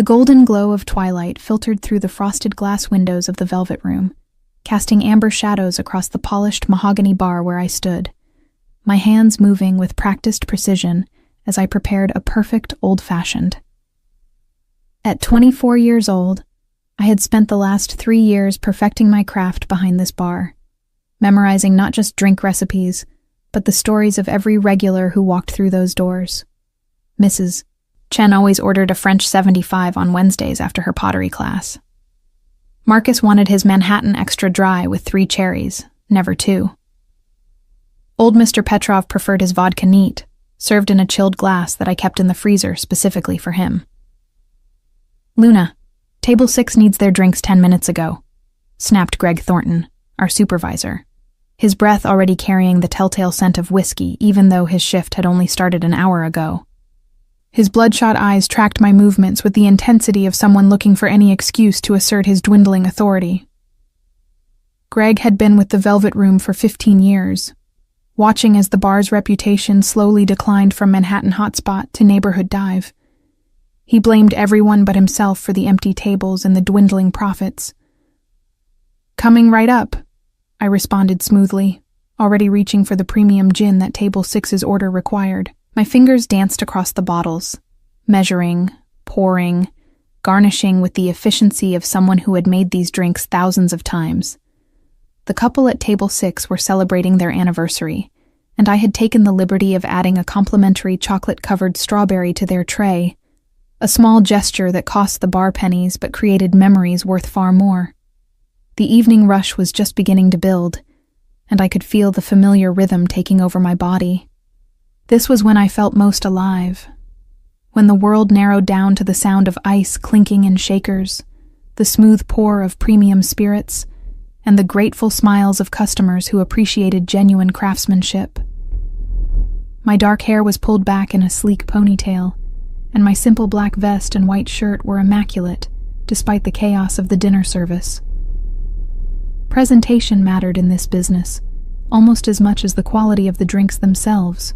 The golden glow of twilight filtered through the frosted glass windows of the velvet room, casting amber shadows across the polished mahogany bar where I stood, my hands moving with practiced precision as I prepared a perfect old-fashioned. At 24 years old, I had spent the last 3 years perfecting my craft behind this bar, memorizing not just drink recipes, but the stories of every regular who walked through those doors. Mrs. Chen always ordered a French 75 on Wednesdays after her pottery class. Marcus wanted his Manhattan extra dry with 3 cherries, never 2. Old Mr. Petrov preferred his vodka neat, served in a chilled glass that I kept in the freezer specifically for him. "Luna, table 6 needs their drinks 10 minutes ago," snapped Greg Thornton, our supervisor, his breath already carrying the telltale scent of whiskey even though his shift had only started an hour ago. His bloodshot eyes tracked my movements with the intensity of someone looking for any excuse to assert his dwindling authority. Greg had been with the Velvet Room for 15 years, watching as the bar's reputation slowly declined from Manhattan hotspot to neighborhood dive. He blamed everyone but himself for the empty tables and the dwindling profits. "Coming right up," I responded smoothly, already reaching for the premium gin that table 6's order required. My fingers danced across the bottles, measuring, pouring, garnishing with the efficiency of someone who had made these drinks thousands of times. The couple at table 6 were celebrating their anniversary, and I had taken the liberty of adding a complimentary chocolate-covered strawberry to their tray, a small gesture that cost the bar pennies but created memories worth far more. The evening rush was just beginning to build, and I could feel the familiar rhythm taking over my body. This was when I felt most alive, when the world narrowed down to the sound of ice clinking in shakers, the smooth pour of premium spirits, and the grateful smiles of customers who appreciated genuine craftsmanship. My dark hair was pulled back in a sleek ponytail, and my simple black vest and white shirt were immaculate, despite the chaos of the dinner service. Presentation mattered in this business, almost as much as the quality of the drinks themselves.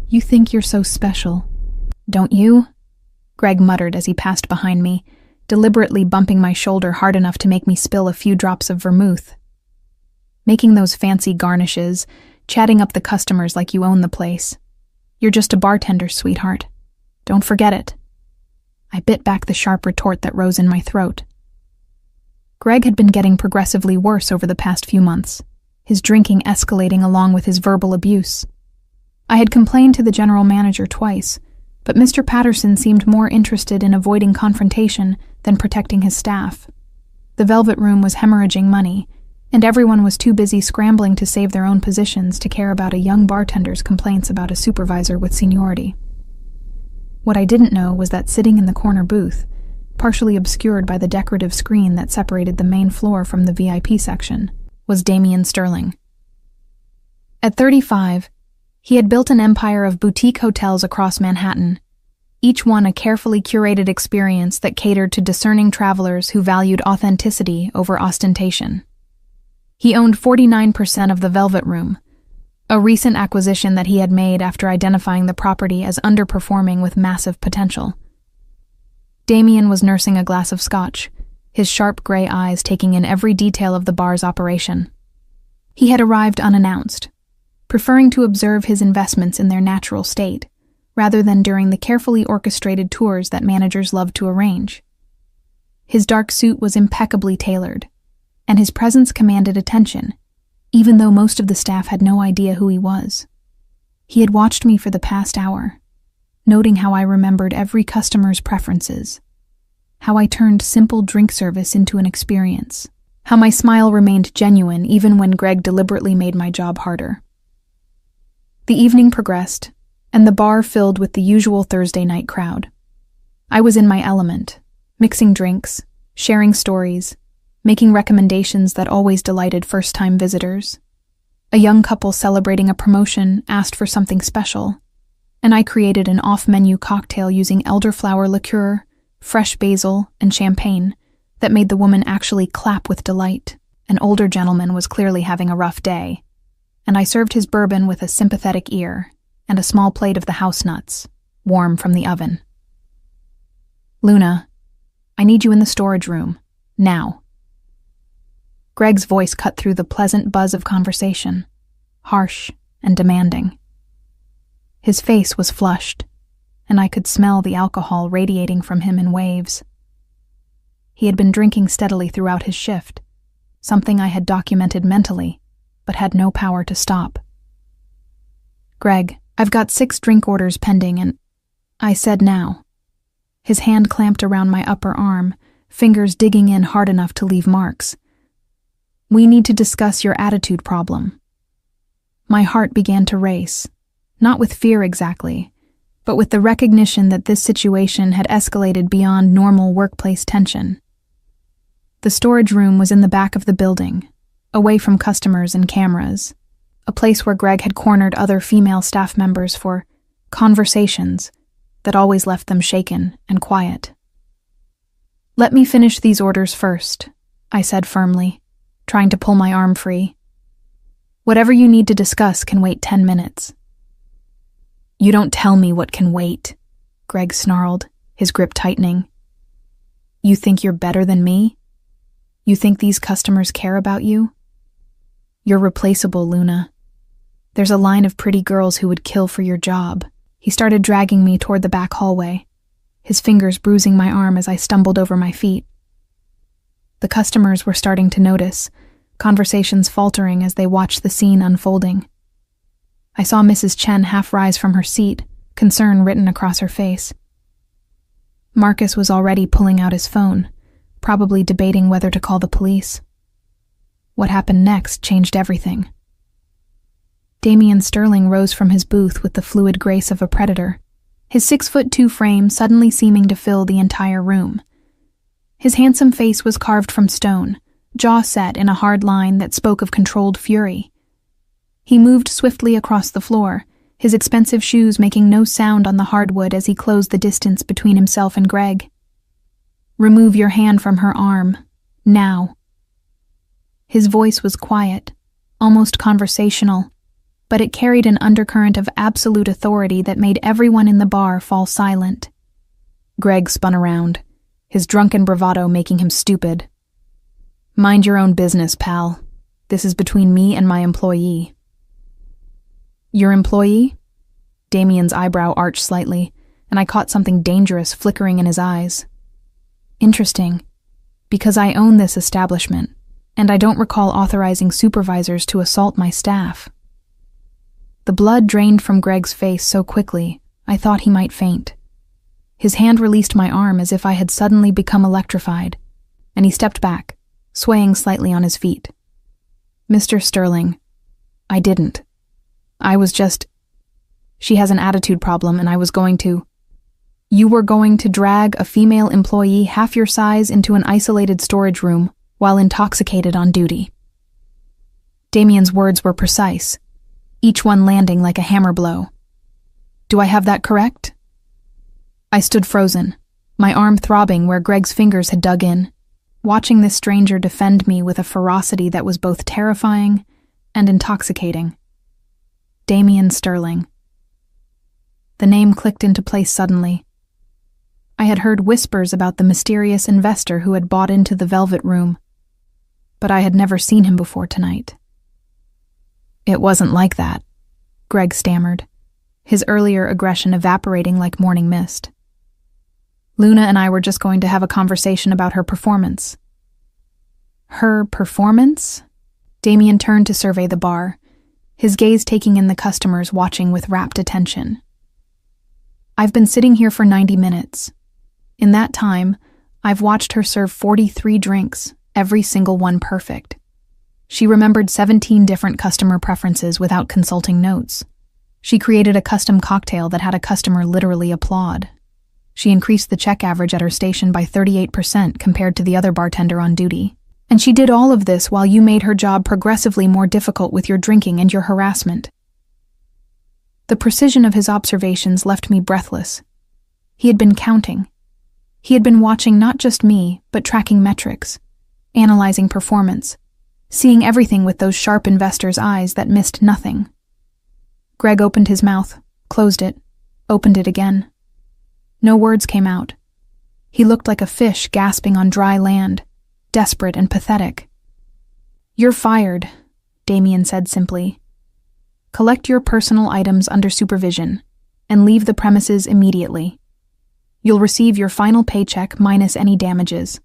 "You think you're so special, don't you?" Greg muttered as he passed behind me, deliberately bumping my shoulder hard enough to make me spill a few drops of vermouth. "Making those fancy garnishes, chatting up the customers like you own the place. You're just a bartender, sweetheart. Don't forget it." I bit back the sharp retort that rose in my throat. Greg had been getting progressively worse over the past few months, his drinking escalating along with his verbal abuse. I had complained to the general manager twice, but Mr. Patterson seemed more interested in avoiding confrontation than protecting his staff. The Velvet Room was hemorrhaging money, and everyone was too busy scrambling to save their own positions to care about a young bartender's complaints about a supervisor with seniority. What I didn't know was that sitting in the corner booth, partially obscured by the decorative screen that separated the main floor from the VIP section, was Damian Sterling. At 35, he had built an empire of boutique hotels across Manhattan, each one a carefully curated experience that catered to discerning travelers who valued authenticity over ostentation. He owned 49% of the Velvet Room, a recent acquisition that he had made after identifying the property as underperforming with massive potential. Damian was nursing a glass of scotch, his sharp gray eyes taking in every detail of the bar's operation. He had arrived unannounced, preferring to observe his investments in their natural state, rather than during the carefully orchestrated tours that managers loved to arrange. His dark suit was impeccably tailored, and his presence commanded attention, even though most of the staff had no idea who he was. He had watched me for the past hour, noting how I remembered every customer's preferences, how I turned simple drink service into an experience, how my smile remained genuine even when Greg deliberately made my job harder. The evening progressed, and the bar filled with the usual Thursday night crowd. I was in my element, mixing drinks, sharing stories, making recommendations that always delighted first-time visitors. A young couple celebrating a promotion asked for something special, and I created an off-menu cocktail using elderflower liqueur, fresh basil, and champagne that made the woman actually clap with delight. An older gentleman was clearly having a rough day, and I served his bourbon with a sympathetic ear and a small plate of the house nuts, warm from the oven. Luna, I need you in the storage room. Now. Greg's voice cut through the pleasant buzz of conversation, harsh and demanding. His face was flushed, and I could smell the alcohol radiating from him in waves. He had been drinking steadily throughout his shift, something I had documented mentally, but had no power to stop. Greg, I've got 6 drink orders pending and... I said now. His hand clamped around my upper arm, fingers digging in hard enough to leave marks. We need to discuss your attitude problem. My heart began to race, not with fear exactly, but with the recognition that this situation had escalated beyond normal workplace tension. The storage room was in the back of the building, away from customers and cameras, a place where Greg had cornered other female staff members for conversations that always left them shaken and quiet. Let me finish these orders first, I said firmly, trying to pull my arm free. Whatever you need to discuss can wait 10 minutes. You don't tell me what can wait, Greg snarled, his grip tightening. You think you're better than me? You think these customers care about you? You're replaceable, Luna. There's a line of pretty girls who would kill for your job. He started dragging me toward the back hallway, his fingers bruising my arm as I stumbled over my feet. The customers were starting to notice, conversations faltering as they watched the scene unfolding. I saw Mrs. Chen half rise from her seat, concern written across her face. Marcus was already pulling out his phone, probably debating whether to call the police. What happened next changed everything. Damian Sterling rose from his booth with the fluid grace of a predator, his 6'2" frame suddenly seeming to fill the entire room. His handsome face was carved from stone, jaw set in a hard line that spoke of controlled fury. He moved swiftly across the floor, his expensive shoes making no sound on the hardwood as he closed the distance between himself and Greg. Remove your hand from her arm, now. His voice was quiet, almost conversational, but it carried an undercurrent of absolute authority that made everyone in the bar fall silent. Greg spun around, his drunken bravado making him stupid. Mind your own business, pal. This is between me and my employee. Your employee? Damian's eyebrow arched slightly, and I caught something dangerous flickering in his eyes. Interesting, because I own this establishment, and I don't recall authorizing supervisors to assault my staff. The blood drained from Greg's face so quickly, I thought he might faint. His hand released my arm as if I had suddenly become electrified, and he stepped back, swaying slightly on his feet. Mr. Sterling, I didn't. I was just... She has an attitude problem and I was going to... You were going to drag a female employee half your size into an isolated storage room while intoxicated on duty. Damian's words were precise, each one landing like a hammer blow. Do I have that correct? I stood frozen, my arm throbbing where Greg's fingers had dug in, watching this stranger defend me with a ferocity that was both terrifying and intoxicating. Damian Sterling. The name clicked into place suddenly. I had heard whispers about the mysterious investor who had bought into the Velvet Room, but I had never seen him before tonight. It wasn't like that, Greg stammered, his earlier aggression evaporating like morning mist. Luna and I were just going to have a conversation about her performance. Her performance? Damian turned to survey the bar, his gaze taking in the customers watching with rapt attention. I've been sitting here for 90 minutes. In that time, I've watched her serve 43 drinks, every single one perfect. She remembered 17 different customer preferences without consulting notes. She created a custom cocktail that had a customer literally applaud. She increased the check average at her station by 38% compared to the other bartender on duty. And she did all of this while you made her job progressively more difficult with your drinking and your harassment. The precision of his observations left me breathless. He had been counting. He had been watching not just me, but tracking metrics, analyzing performance, seeing everything with those sharp investor's eyes that missed nothing. Greg opened his mouth, closed it, opened it again. No words came out. He looked like a fish gasping on dry land, desperate and pathetic. "You're fired," Damien said simply. "Collect your personal items under supervision and leave the premises immediately. You'll receive your final paycheck minus any damages.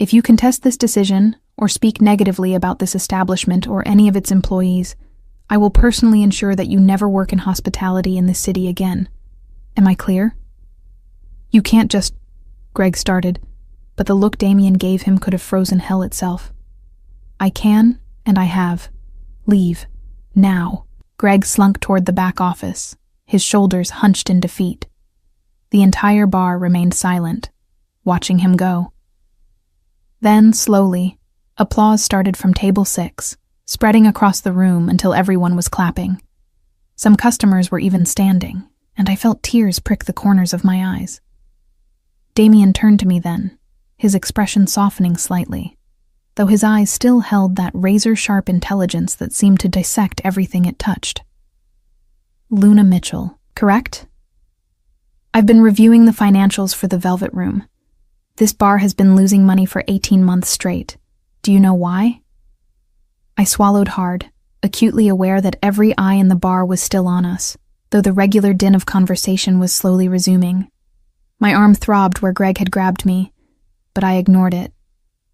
If you contest this decision or speak negatively about this establishment or any of its employees, I will personally ensure that you never work in hospitality in this city again. Am I clear?" "You can't just," Greg started, but the look Damien gave him could have frozen hell itself. "I can, and I have. Leave. Now." Greg slunk toward the back office, his shoulders hunched in defeat. The entire bar remained silent, watching him go. Then, slowly, applause started from table 6, spreading across the room until everyone was clapping. Some customers were even standing, and I felt tears prick the corners of my eyes. Damien turned to me then, his expression softening slightly, though his eyes still held that razor-sharp intelligence that seemed to dissect everything it touched. "Luna Mitchell, correct? I've been reviewing the financials for the Velvet Room. This bar has been losing money for 18 months straight. Do you know why?" I swallowed hard, acutely aware that every eye in the bar was still on us, though the regular din of conversation was slowly resuming. My arm throbbed where Greg had grabbed me, but I ignored it,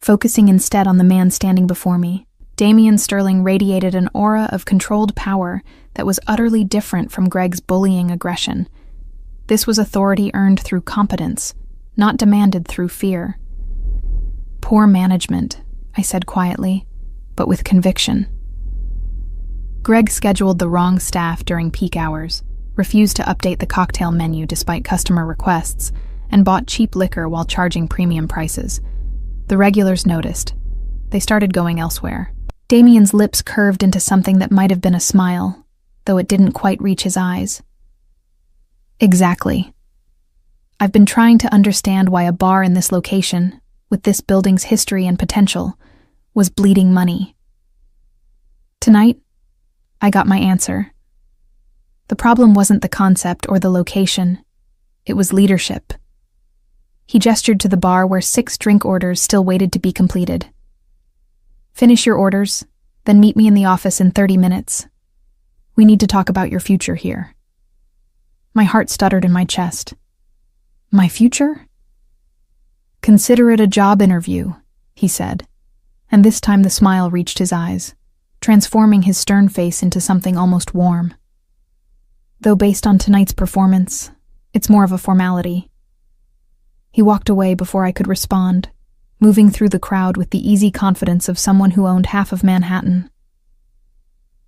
focusing instead on the man standing before me. Damien Sterling radiated an aura of controlled power that was utterly different from Greg's bullying aggression. This was authority earned through competence, not demanded through fear. "Poor management," I said quietly, but with conviction. Greg scheduled the wrong staff during peak hours, refused to update the cocktail menu despite customer requests, and bought cheap liquor while charging premium prices. The regulars noticed. They started going elsewhere. Damien's lips curved into something that might have been a smile, though it didn't quite reach his eyes. "Exactly. I've been trying to understand why a bar in this location, with this building's history and potential, was bleeding money. Tonight, I got my answer. The problem wasn't the concept or the location. It was leadership." He gestured to the bar where 6 drink orders still waited to be completed. "Finish your orders, then meet me in the office in 30 minutes. We need to talk about your future here." My heart stuttered in my chest. "My future?" "Consider it a job interview," he said, and this time the smile reached his eyes, transforming his stern face into something almost warm. "Though based on tonight's performance, it's more of a formality." He walked away before I could respond, moving through the crowd with the easy confidence of someone who owned half of Manhattan.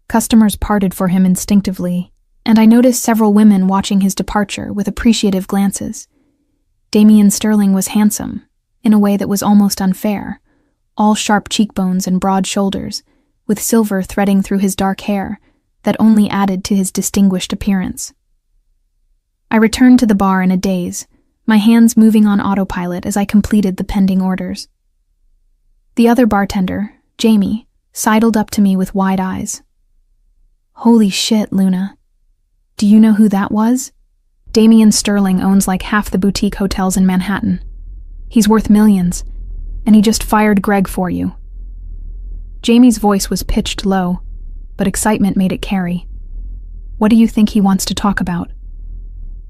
Customers parted for him instinctively, and I noticed several women watching his departure with appreciative glances. Damien Sterling was handsome, in a way that was almost unfair, all sharp cheekbones and broad shoulders, with silver threading through his dark hair that only added to his distinguished appearance. I returned to the bar in a daze, my hands moving on autopilot as I completed the pending orders. The other bartender, Jamie, sidled up to me with wide eyes. "Holy shit, Luna. Do you know who that was? Damien Sterling owns like half the boutique hotels in Manhattan. He's worth millions, and he just fired Greg for you." Jamie's voice was pitched low, but excitement made it carry. "What do you think he wants to talk about?"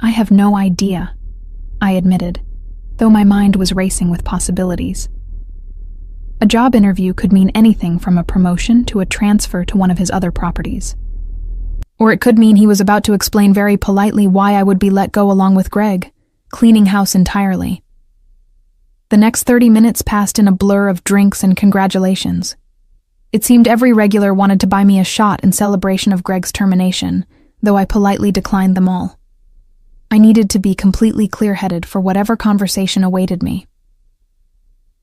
"I have no idea," I admitted, though my mind was racing with possibilities. A job interview could mean anything from a promotion to a transfer to one of his other properties. Or it could mean he was about to explain very politely why I would be let go along with Greg, cleaning house entirely. The next 30 minutes passed in a blur of drinks and congratulations. It seemed every regular wanted to buy me a shot in celebration of Greg's termination, though I politely declined them all. I needed to be completely clear-headed for whatever conversation awaited me.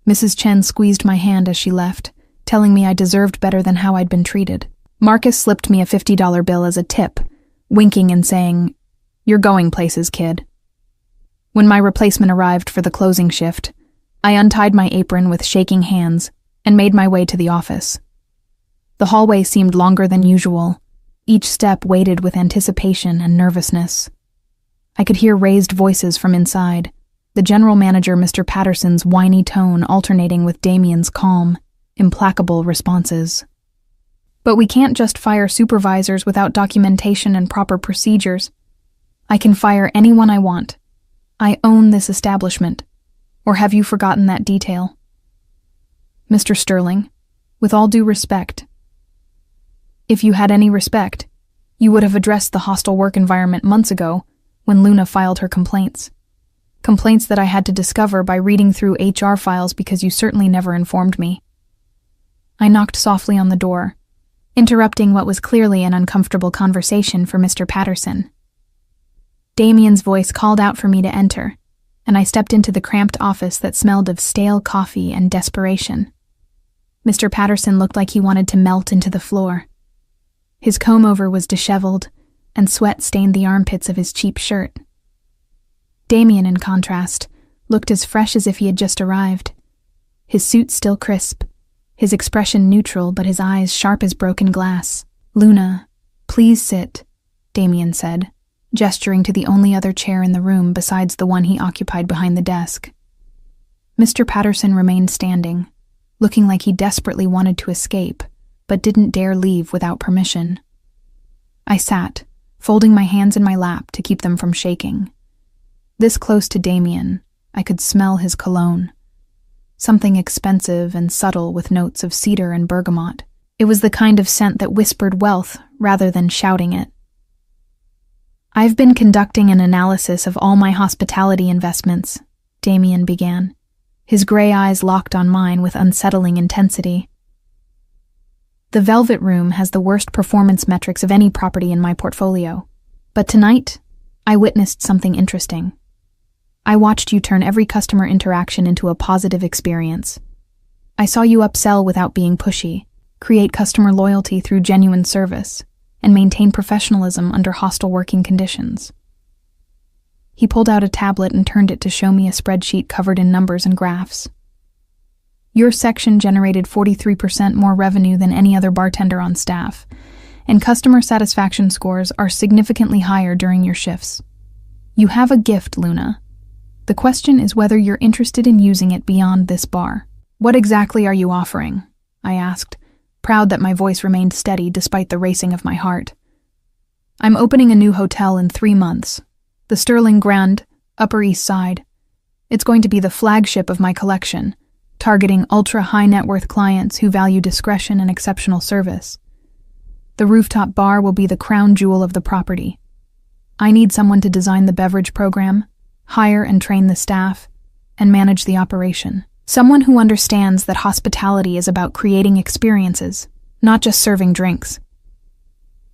Mrs. Chen squeezed my hand as she left, telling me I deserved better than how I'd been treated. Marcus slipped me a $50 bill as a tip, winking and saying, "You're going places, kid." When my replacement arrived for the closing shift, I untied my apron with shaking hands and made my way to the office. The hallway seemed longer than usual, each step weighted with anticipation and nervousness. I could hear raised voices from inside, the general manager, Mr. Patterson's whiny tone alternating with Damien's calm, implacable responses. But we can't just fire supervisors without documentation and proper procedures. I can fire anyone I want. I own this establishment. Or have you forgotten that detail? Mr. Sterling, with all due respect, if you had any respect, you would have addressed the hostile work environment months ago when Luna filed her complaints. Complaints that I had to discover by reading through HR files because you certainly never informed me. I knocked softly on the door, interrupting what was clearly an uncomfortable conversation for Mr. Patterson. Damien's voice called out for me to enter, and I stepped into the cramped office that smelled of stale coffee and desperation. Mr. Patterson looked like he wanted to melt into the floor. His comb-over was disheveled, and sweat stained the armpits of his cheap shirt. Damien, in contrast, looked as fresh as if he had just arrived. His suit still crisp, his expression neutral but his eyes sharp as broken glass. "Luna, please sit," Damien said, gesturing to the only other chair in the room besides the one he occupied behind the desk. Mr. Patterson remained standing, looking like he desperately wanted to escape, but didn't dare leave without permission. I sat, folding my hands in my lap to keep them from shaking. This close to Damien, I could smell his cologne. Something expensive and subtle with notes of cedar and bergamot. It was the kind of scent that whispered wealth rather than shouting it. "I've been conducting an analysis of all my hospitality investments," Damien began, his gray eyes locked on mine with unsettling intensity. "The Velvet Room has the worst performance metrics of any property in my portfolio. But tonight, I witnessed something interesting. I watched you turn every customer interaction into a positive experience. I saw you upsell without being pushy, create customer loyalty through genuine service, and maintain professionalism under hostile working conditions." He pulled out a tablet and turned it to show me a spreadsheet covered in numbers and graphs. "Your section generated 43% more revenue than any other bartender on staff, and customer satisfaction scores are significantly higher during your shifts. You have a gift, Luna. The question is whether you're interested in using it beyond this bar." "What exactly are you offering?" I asked, proud that my voice remained steady despite the racing of my heart. "I'm opening a new hotel in 3 months, the Sterling Grand, Upper East Side. It's going to be the flagship of my collection, targeting ultra-high-net-worth clients who value discretion and exceptional service. The rooftop bar will be the crown jewel of the property. I need someone to design the beverage program, hire and train the staff, and manage the operation. Someone who understands that hospitality is about creating experiences, not just serving drinks."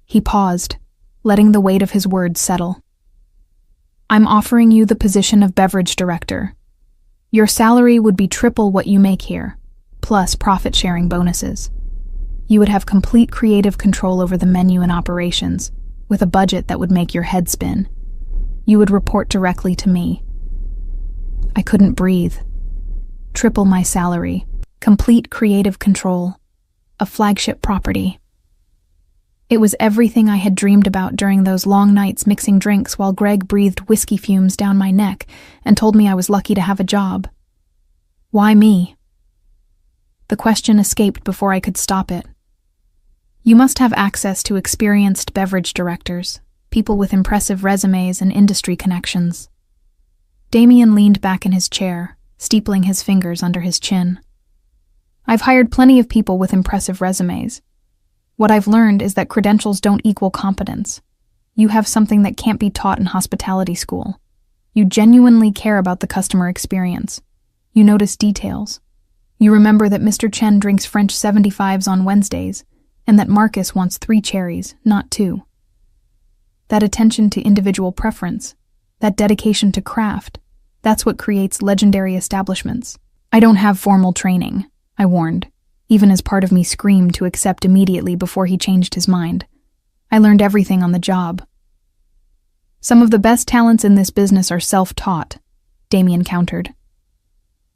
He paused, letting the weight of his words settle. "I'm offering you the position of beverage director. Your salary would be triple what you make here, plus profit-sharing bonuses. You would have complete creative control over the menu and operations, with a budget that would make your head spin. You would report directly to me." I couldn't breathe. Triple my salary, complete creative control, a flagship property. It was everything I had dreamed about during those long nights mixing drinks while Greg breathed whiskey fumes down my neck and told me I was lucky to have a job. Why me? The question escaped before I could stop it. "You must have access to experienced beverage directors, people with impressive resumes and industry connections." Damien leaned back in his chair, steepling his fingers under his chin. "I've hired plenty of people with impressive resumes. What I've learned is that credentials don't equal competence. You have something that can't be taught in hospitality school. You genuinely care about the customer experience. You notice details. You remember that Mr. Chen drinks French 75s on Wednesdays, and that Marcus wants 3 cherries, not 2. That attention to individual preference, that dedication to craft, that's what creates legendary establishments. I don't have formal training," I warned, even as part of me screamed to accept immediately before he changed his mind. "I learned everything on the job." "Some of the best talents in this business are self-taught," Damien countered.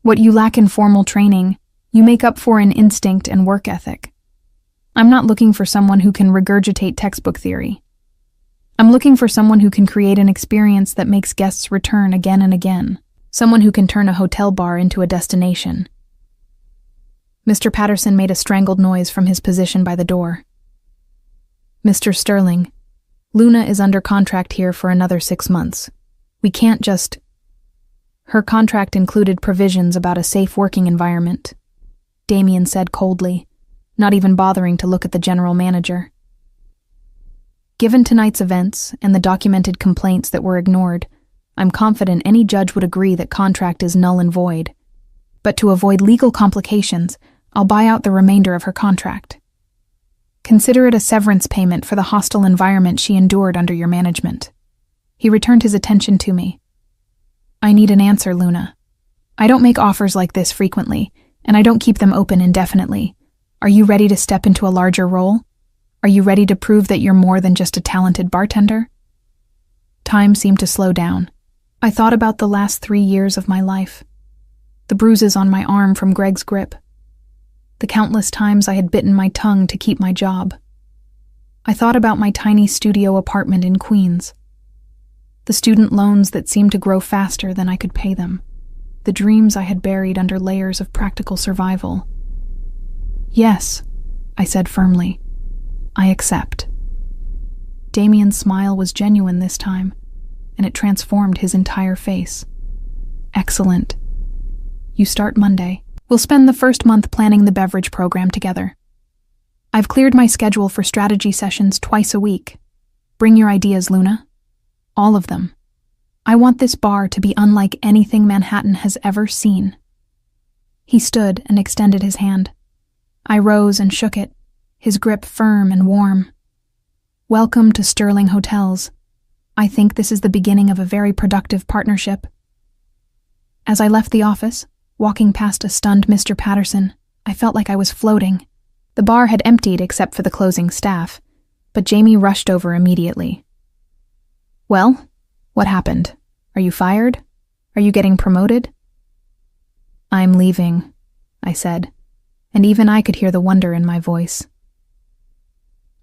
"What you lack in formal training, you make up for in instinct and work ethic. I'm not looking for someone who can regurgitate textbook theory. I'm looking for someone who can create an experience that makes guests return again and again." Someone who can turn a hotel bar into a destination. Mr. Patterson made a strangled noise from his position by the door. Mr. Sterling, Luna is under contract here for another 6 months. We can't just... Her contract included provisions about a safe working environment, Damien said coldly, not even bothering to look at the general manager. Given tonight's events and the documented complaints that were ignored, I'm confident any judge would agree that contract is null and void. But to avoid legal complications, I'll buy out the remainder of her contract. Consider it a severance payment for the hostile environment she endured under your management. He returned his attention to me. I need an answer, Luna. I don't make offers like this frequently, and I don't keep them open indefinitely. Are you ready to step into a larger role? Are you ready to prove that you're more than just a talented bartender? Time seemed to slow down. I thought about the last 3 years of my life. The bruises on my arm from Greg's grip. The countless times I had bitten my tongue to keep my job. I thought about my tiny studio apartment in Queens. The student loans that seemed to grow faster than I could pay them. The dreams I had buried under layers of practical survival. Yes, I said firmly. I accept. Damien's smile was genuine this time, and it transformed his entire face. Excellent. You start Monday. We'll spend the first month planning the beverage program together. I've cleared my schedule for strategy sessions twice a week. Bring your ideas, Luna. All of them. I want this bar to be unlike anything Manhattan has ever seen. He stood and extended his hand. I rose and shook it, his grip firm and warm. Welcome to Sterling Hotels. I think this is the beginning of a very productive partnership. As I left the office, walking past a stunned Mr. Patterson, I felt like I was floating. The bar had emptied except for the closing staff, but Jamie rushed over immediately. Well, what happened? Are you fired? Are you getting promoted? I'm leaving, I said, and even I could hear the wonder in my voice.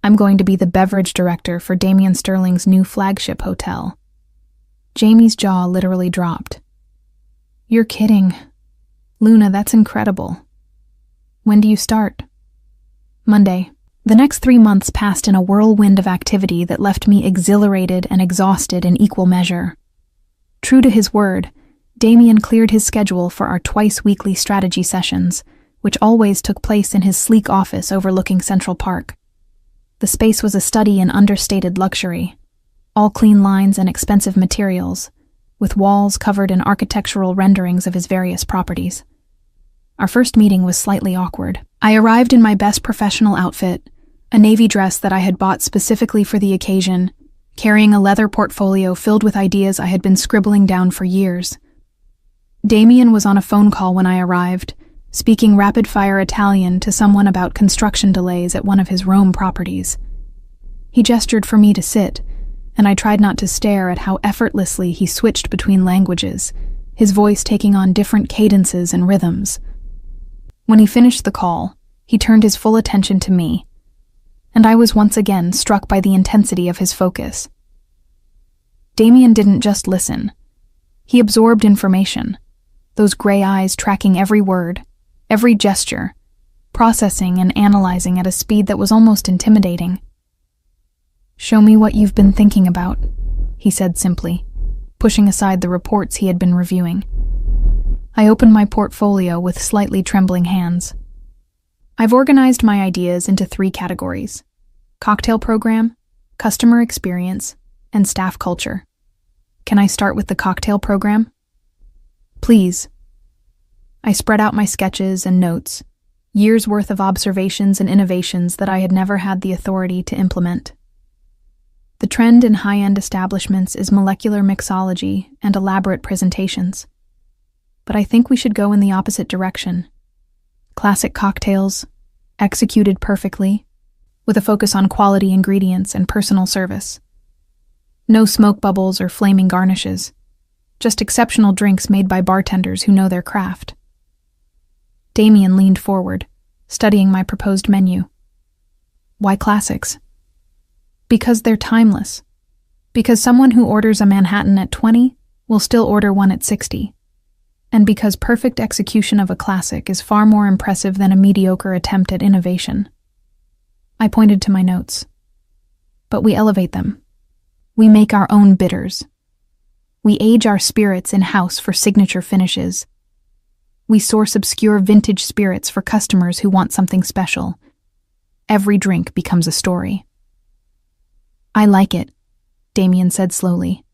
I'm going to be the beverage director for Damien Sterling's new flagship hotel. Jamie's jaw literally dropped. You're kidding. Luna, that's incredible. When do you start? Monday. The next 3 months passed in a whirlwind of activity that left me exhilarated and exhausted in equal measure. True to his word, Damien cleared his schedule for our twice-weekly strategy sessions, which always took place in his sleek office overlooking Central Park. The space was a study in understated luxury, all clean lines and expensive materials, with walls covered in architectural renderings of his various properties. Our first meeting was slightly awkward. I arrived in my best professional outfit, a navy dress that I had bought specifically for the occasion, carrying a leather portfolio filled with ideas I had been scribbling down for years. Damien was on a phone call when I arrived, speaking rapid-fire Italian to someone about construction delays at one of his Rome properties. He gestured for me to sit, and I tried not to stare at how effortlessly he switched between languages, his voice taking on different cadences and rhythms. When he finished the call, he turned his full attention to me, and I was once again struck by the intensity of his focus. Damien didn't just listen. He absorbed information, those gray eyes tracking every word, every gesture, processing and analyzing at a speed that was almost intimidating. Show me what you've been thinking about, he said simply, pushing aside the reports he had been reviewing. I opened my portfolio with slightly trembling hands. I've organized my ideas into 3 categories: cocktail program, customer experience, and staff culture. Can I start with the cocktail program? Please. I spread out my sketches and notes, years' worth of observations and innovations that I had never had the authority to implement. The trend in high-end establishments is molecular mixology and elaborate presentations. But I think we should go in the opposite direction. Classic cocktails, executed perfectly, with a focus on quality ingredients and personal service. No smoke bubbles or flaming garnishes, just exceptional drinks made by bartenders who know their craft. Damien leaned forward, studying my proposed menu. Why classics? Because they're timeless. Because someone who orders a Manhattan at 20 will still order one at 60. And because perfect execution of a classic is far more impressive than a mediocre attempt at innovation. I pointed to my notes. But we elevate them. We make our own bitters. We age our spirits in-house for signature finishes. We source obscure vintage spirits for customers who want something special. Every drink becomes a story. I like it, Damien said slowly,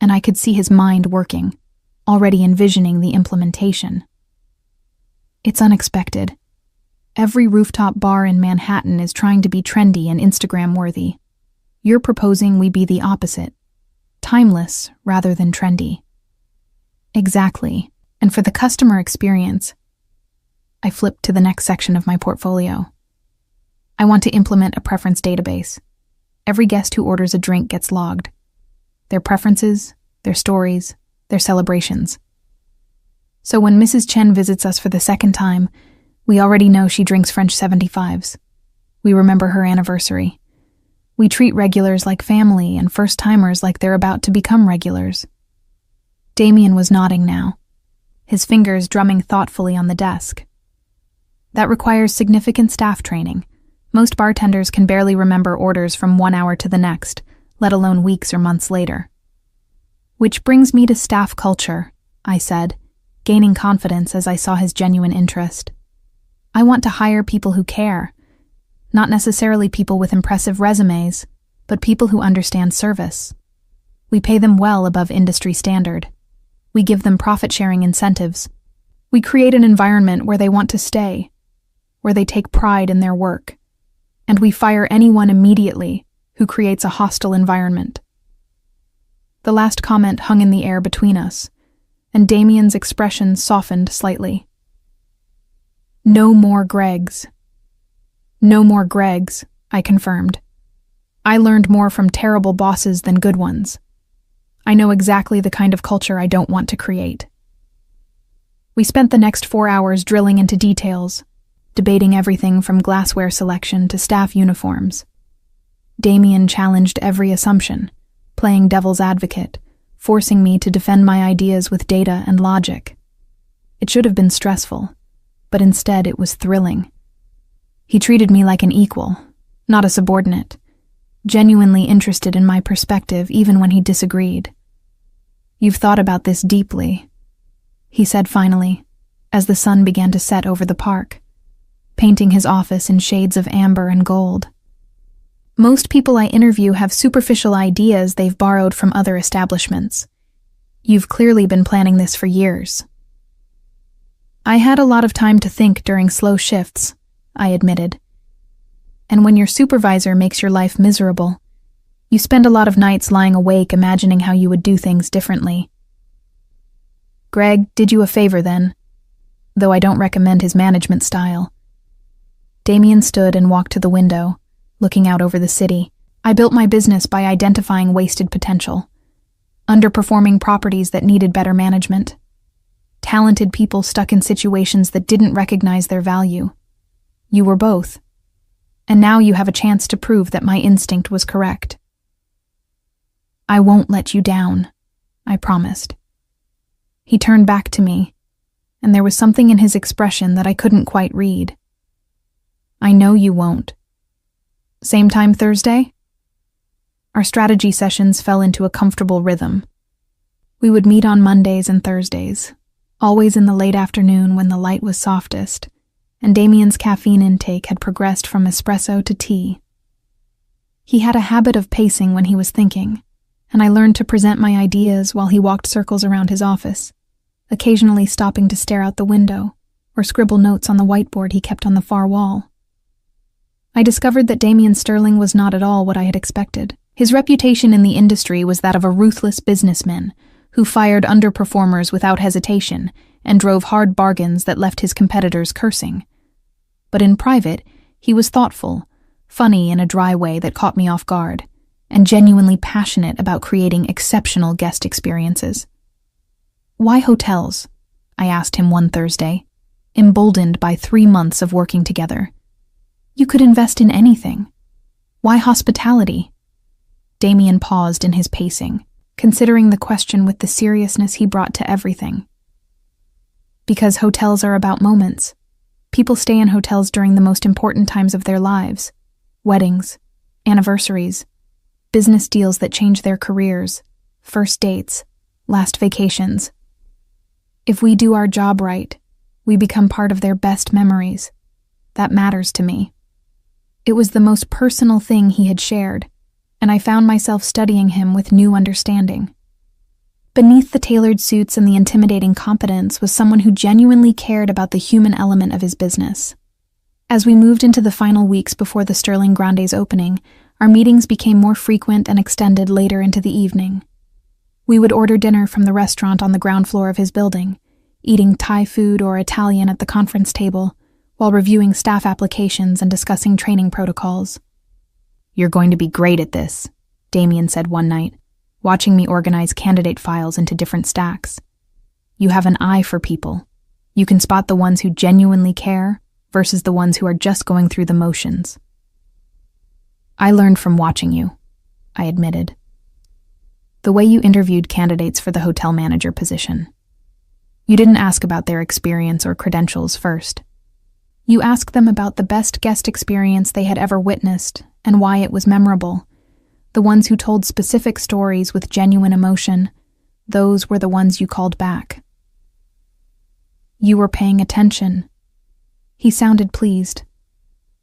and I could see his mind working, already envisioning the implementation. It's unexpected. Every rooftop bar in Manhattan is trying to be trendy and Instagram-worthy. You're proposing we be the opposite. Timeless rather than trendy. Exactly. And for the customer experience, I flipped to the next section of my portfolio. I want to implement a preference database. Every guest who orders a drink gets logged. Their preferences, their stories, their celebrations. So when Mrs. Chen visits us for the second time, we already know she drinks French 75s. We remember her anniversary. We treat regulars like family and first-timers like they're about to become regulars. Damien was nodding now, his fingers drumming thoughtfully on the desk. That requires significant staff training. Most bartenders can barely remember orders from 1 hour to the next, let alone weeks or months later. Which brings me to staff culture, I said, gaining confidence as I saw his genuine interest. I want to hire people who care. Not necessarily people with impressive resumes, but people who understand service. We pay them well above industry standard. We give them profit-sharing incentives. We create an environment where they want to stay, where they take pride in their work. And we fire anyone immediately who creates a hostile environment. The last comment hung in the air between us, and Damien's expression softened slightly. No more Gregs. No more Gregs, I confirmed. I learned more from terrible bosses than good ones. I know exactly the kind of culture I don't want to create. We spent the next 4 hours drilling into details, debating everything from glassware selection to staff uniforms. Damien challenged every assumption, playing devil's advocate, forcing me to defend my ideas with data and logic. It should have been stressful, but instead it was thrilling. He treated me like an equal, not a subordinate, genuinely interested in my perspective even when he disagreed. You've thought about this deeply, he said finally, as the sun began to set over the park, painting his office in shades of amber and gold. Most people I interview have superficial ideas they've borrowed from other establishments. You've clearly been planning this for years. I had a lot of time to think during slow shifts, I admitted. And when your supervisor makes your life miserable, you spend a lot of nights lying awake imagining how you would do things differently. Greg did you a favor then, though I don't recommend his management style. Damien stood and walked to the window, looking out over the city. I built my business by identifying wasted potential, underperforming properties that needed better management, talented people stuck in situations that didn't recognize their value. You were both. And now you have a chance to prove that my instinct was correct. I won't let you down, I promised. He turned back to me, and there was something in his expression that I couldn't quite read. I know you won't. Same time Thursday? Our strategy sessions fell into a comfortable rhythm. We would meet on Mondays and Thursdays, always in the late afternoon when the light was softest, and Damien's caffeine intake had progressed from espresso to tea. He had a habit of pacing when he was thinking, and I learned to present my ideas while he walked circles around his office, occasionally stopping to stare out the window or scribble notes on the whiteboard he kept on the far wall. I discovered that Damien Sterling was not at all what I had expected. His reputation in the industry was that of a ruthless businessman who fired underperformers without hesitation and drove hard bargains that left his competitors cursing. But in private, he was thoughtful, funny in a dry way that caught me off guard, and genuinely passionate about creating exceptional guest experiences. Why hotels? I asked him one Thursday, emboldened by 3 months of working together. You could invest in anything. Why hospitality? Damien paused in his pacing, considering the question with the seriousness he brought to everything. Because hotels are about moments. People stay in hotels during the most important times of their lives. Weddings, anniversaries, business deals that change their careers, first dates, last vacations. If we do our job right, we become part of their best memories. That matters to me. It was the most personal thing he had shared, and I found myself studying him with new understanding. Beneath the tailored suits and the intimidating competence was someone who genuinely cared about the human element of his business. As we moved into the final weeks before the Sterling Grande's opening, our meetings became more frequent and extended later into the evening. We would order dinner from the restaurant on the ground floor of his building, eating Thai food or Italian at the conference table, while reviewing staff applications and discussing training protocols. "You're going to be great at this," Damien said one night, watching me organize candidate files into different stacks. "You have an eye for people. You can spot the ones who genuinely care versus the ones who are just going through the motions." "I learned from watching you," I admitted. "The way you interviewed candidates for the hotel manager position. You didn't ask about their experience or credentials first. You asked them about the best guest experience they had ever witnessed and why it was memorable. The ones who told specific stories with genuine emotion, those were the ones you called back." "You were paying attention." He sounded pleased.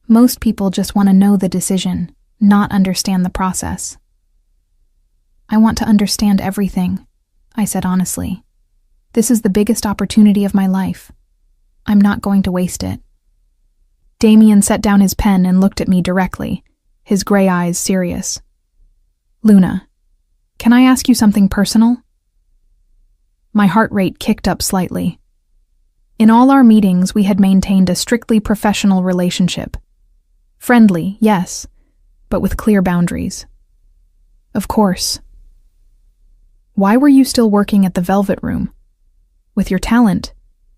"Most people just want to know the decision, not understand the process." "I want to understand everything," I said honestly. "This is the biggest opportunity of my life. I'm not going to waste it." Damien set down his pen and looked at me directly, his gray eyes serious. "Luna, can I ask you something personal?" My heart rate kicked up slightly. In all our meetings, we had maintained a strictly professional relationship. Friendly, yes, but with clear boundaries. "Of course." "Why were you still working at the Velvet Room? With your talent,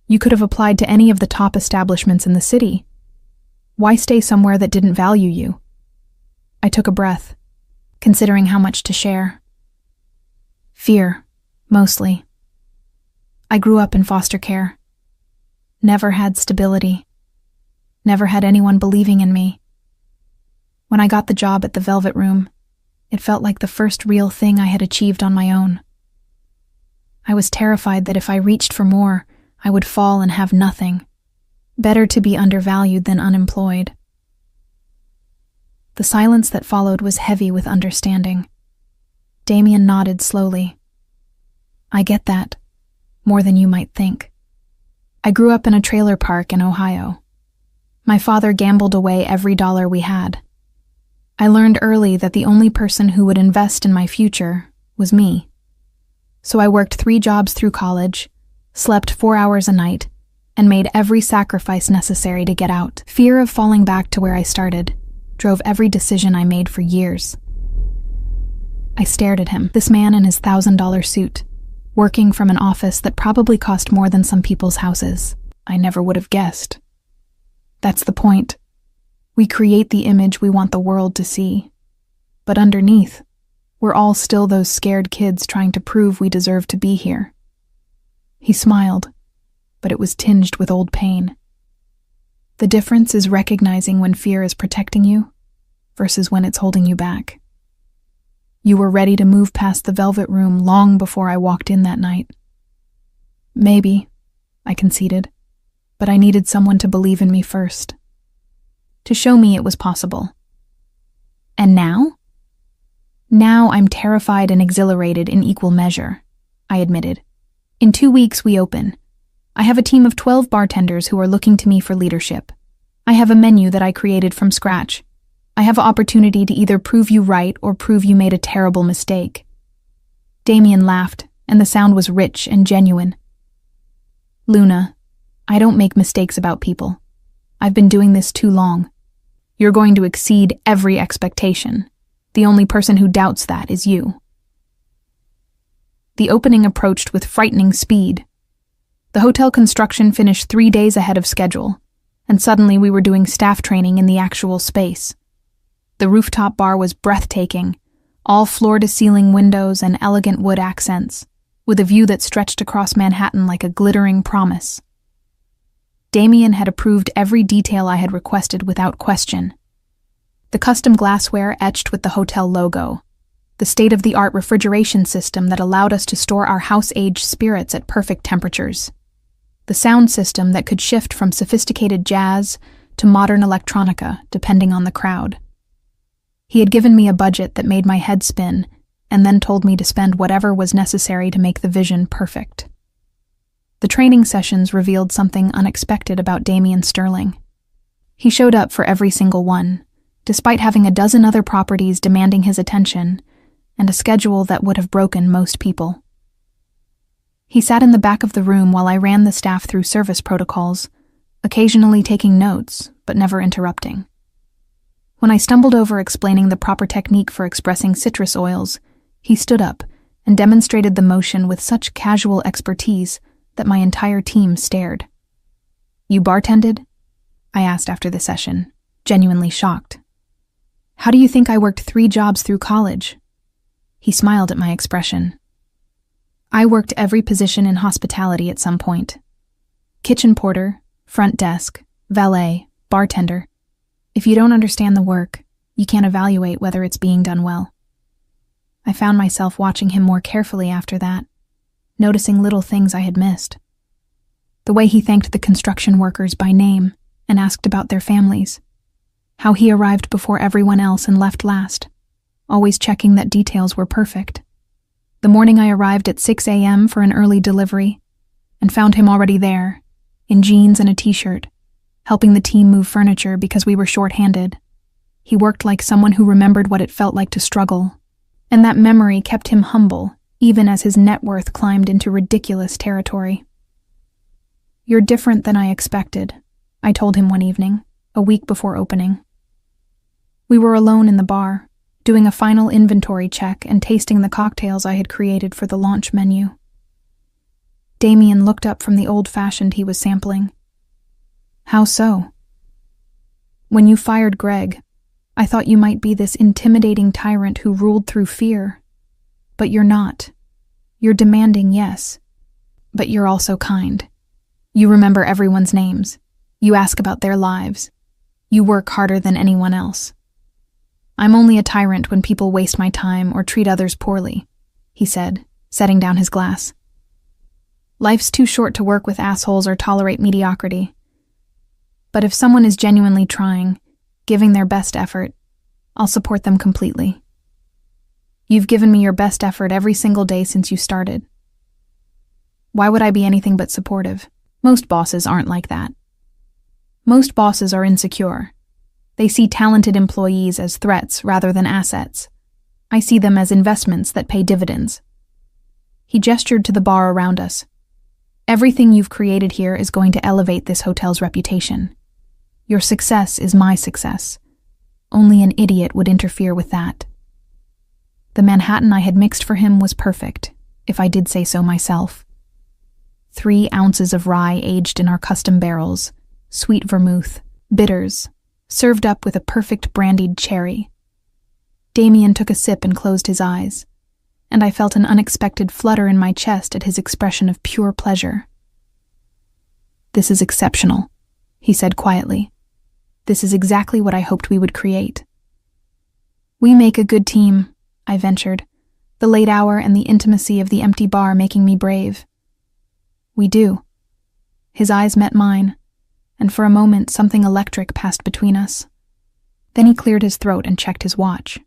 you could have applied to any of the top establishments in the city. Why stay somewhere that didn't value you?" I took a breath, considering how much to share. "Fear, mostly. I grew up in foster care. Never had stability. Never had anyone believing in me. When I got the job at the Velvet Room, it felt like the first real thing I had achieved on my own. I was terrified that if I reached for more, I would fall and have nothing. Better to be undervalued than unemployed." The silence that followed was heavy with understanding. Damien nodded slowly. "I get that, more than you might think. I grew up in a trailer park in Ohio. My father gambled away every dollar we had. I learned early that the only person who would invest in my future was me. So I worked 3 jobs through college, slept 4 hours a night, and made every sacrifice necessary to get out. Fear of falling back to where I started drove every decision I made for years." I stared at him, this man in his $1,000 suit, working from an office that probably cost more than some people's houses. I never would have guessed. That's the point. We create the image we want the world to see. But underneath, we're all still those scared kids trying to prove we deserve to be here. He smiled, but it was tinged with old pain. The difference is recognizing when fear is protecting you versus when it's holding you back. You were ready to move past the Velvet Room long before I walked in that night. "Maybe," I conceded, "but I needed someone to believe in me first. To show me it was possible." "And now?" "Now I'm terrified and exhilarated in equal measure," I admitted. "In 2 weeks we open. I have a team of 12 bartenders who are looking to me for leadership. I have a menu that I created from scratch. I have an opportunity to either prove you right or prove you made a terrible mistake." Damien laughed, and the sound was rich and genuine. "Luna, I don't make mistakes about people. I've been doing this too long. You're going to exceed every expectation. The only person who doubts that is you." The opening approached with frightening speed. The hotel construction finished 3 days ahead of schedule, and suddenly we were doing staff training in the actual space. The rooftop bar was breathtaking, all floor-to-ceiling windows and elegant wood accents, with a view that stretched across Manhattan like a glittering promise. Damien had approved every detail I had requested without question. The custom glassware etched with the hotel logo, the state-of-the-art refrigeration system that allowed us to store our house-aged spirits at perfect temperatures, the sound system that could shift from sophisticated jazz to modern electronica, depending on the crowd. He had given me a budget that made my head spin, and then told me to spend whatever was necessary to make the vision perfect. The training sessions revealed something unexpected about Damien Sterling. He showed up for every single one, despite having a dozen other properties demanding his attention, and a schedule that would have broken most people. He sat in the back of the room while I ran the staff through service protocols, occasionally taking notes, but never interrupting. When I stumbled over explaining the proper technique for expressing citrus oils, he stood up and demonstrated the motion with such casual expertise that my entire team stared. "You bartended?" I asked after the session, genuinely shocked. "How do you think I worked 3 jobs through college?" He smiled at my expression. "I worked every position in hospitality at some point. Kitchen porter, front desk, valet, bartender. If you don't understand the work, you can't evaluate whether it's being done well." I found myself watching him more carefully after that, noticing little things I had missed. The way he thanked the construction workers by name and asked about their families. How he arrived before everyone else and left last, always checking that details were perfect. The morning I arrived at 6 a.m. for an early delivery and found him already there, in jeans and a t-shirt, helping the team move furniture because we were short-handed. He worked like someone who remembered what it felt like to struggle, and that memory kept him humble even as his net worth climbed into ridiculous territory. "You're different than I expected," I told him one evening, a week before opening. We were alone in the bar, doing a final inventory check and tasting the cocktails I had created for the launch menu. Damien looked up from the old-fashioned he was sampling. "How so?" "When you fired Greg, I thought you might be this intimidating tyrant who ruled through fear. But you're not. You're demanding, yes, but you're also kind. You remember everyone's names. You ask about their lives. You work harder than anyone else. I'm only a tyrant when people waste my time or treat others poorly," he said, setting down his glass. "Life's too short to work with assholes or tolerate mediocrity. But if someone is genuinely trying, giving their best effort, I'll support them completely. You've given me your best effort every single day since you started. Why would I be anything but supportive? Most bosses aren't like that. Most bosses are insecure. They see talented employees as threats rather than assets. I see them as investments that pay dividends." He gestured to the bar around us. "Everything you've created here is going to elevate this hotel's reputation. Your success is my success. Only an idiot would interfere with that." The Manhattan I had mixed for him was perfect, if I did say so myself. 3 ounces of rye aged in our custom barrels, sweet vermouth, bitters, served up with a perfect brandied cherry. Damien took a sip and closed his eyes, and I felt an unexpected flutter in my chest at his expression of pure pleasure. "This is exceptional," he said quietly. "This is exactly what I hoped we would create." "We make a good team," I ventured, the late hour and the intimacy of the empty bar making me brave. "We do." His eyes met mine, and for a moment something electric passed between us. Then he cleared his throat and checked his watch.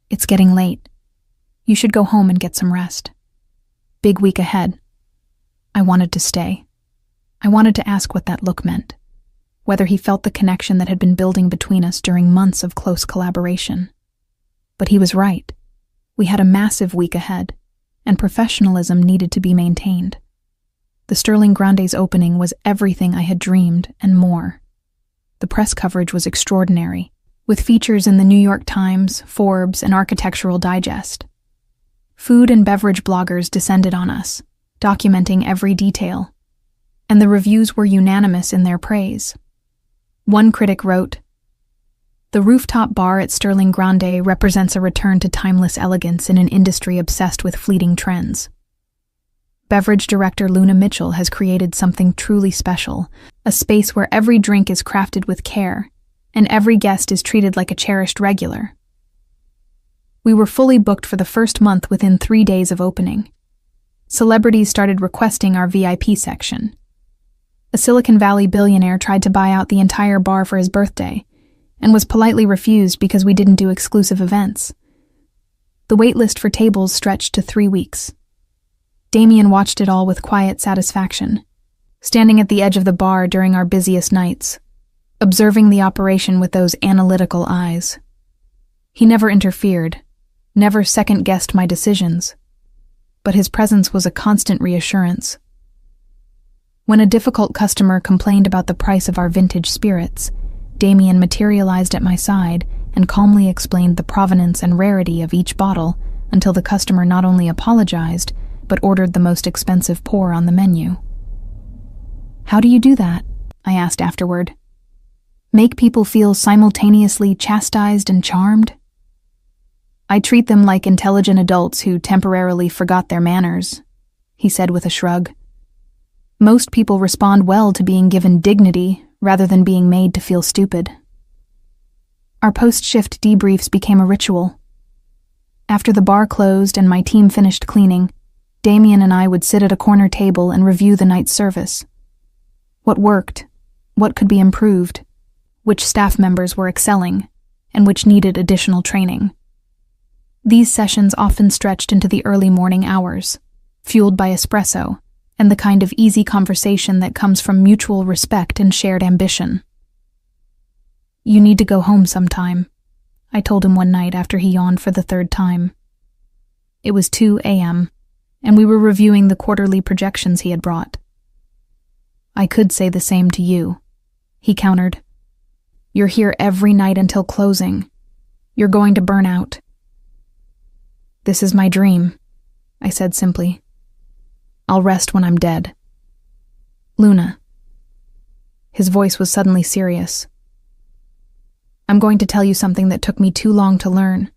"It's getting late. You should go home and get some rest. Big week ahead." I wanted to stay. I wanted to ask what that look meant, whether he felt the connection that had been building between us during months of close collaboration. But he was right. We had a massive week ahead, and professionalism needed to be maintained. The Sterling Grande's opening was everything I had dreamed and more. The press coverage was extraordinary, with features in the New York Times, Forbes, and Architectural Digest. Food and beverage bloggers descended on us, documenting every detail, and the reviews were unanimous in their praise. One critic wrote, "The rooftop bar at Sterling Grande represents a return to timeless elegance in an industry obsessed with fleeting trends." Beverage director Luna Mitchell has created something truly special, a space where every drink is crafted with care, and every guest is treated like a cherished regular. We were fully booked for the first month within 3 days of opening. Celebrities started requesting our VIP section. A Silicon Valley billionaire tried to buy out the entire bar for his birthday, and was politely refused because we didn't do exclusive events. The wait list for tables stretched to 3 weeks. Damien watched it all with quiet satisfaction, standing at the edge of the bar during our busiest nights, observing the operation with those analytical eyes. He never interfered, never second-guessed my decisions, but his presence was a constant reassurance. When a difficult customer complained about the price of our vintage spirits, Damien materialized at my side and calmly explained the provenance and rarity of each bottle until the customer not only apologized, but ordered the most expensive pour on the menu. "How do you do that?" I asked afterward. "Make people feel simultaneously chastised and charmed?" "I treat them like intelligent adults who temporarily forgot their manners," he said with a shrug. "Most people respond well to being given dignity rather than being made to feel stupid." Our post-shift debriefs became a ritual. After the bar closed and my team finished cleaning, Damien and I would sit at a corner table and review the night's service. What worked, what could be improved, which staff members were excelling, and which needed additional training. These sessions often stretched into the early morning hours, fueled by espresso and the kind of easy conversation that comes from mutual respect and shared ambition. "You need to go home sometime," I told him one night after he yawned for the 3rd time. It was 2 a.m., and we were reviewing the quarterly projections he had brought. "I could say the same to you," he countered. "You're here every night until closing. You're going to burn out." "This is my dream," I said simply. "I'll rest when I'm dead." "Luna." His voice was suddenly serious. "I'm going to tell you something that took me too long to learn.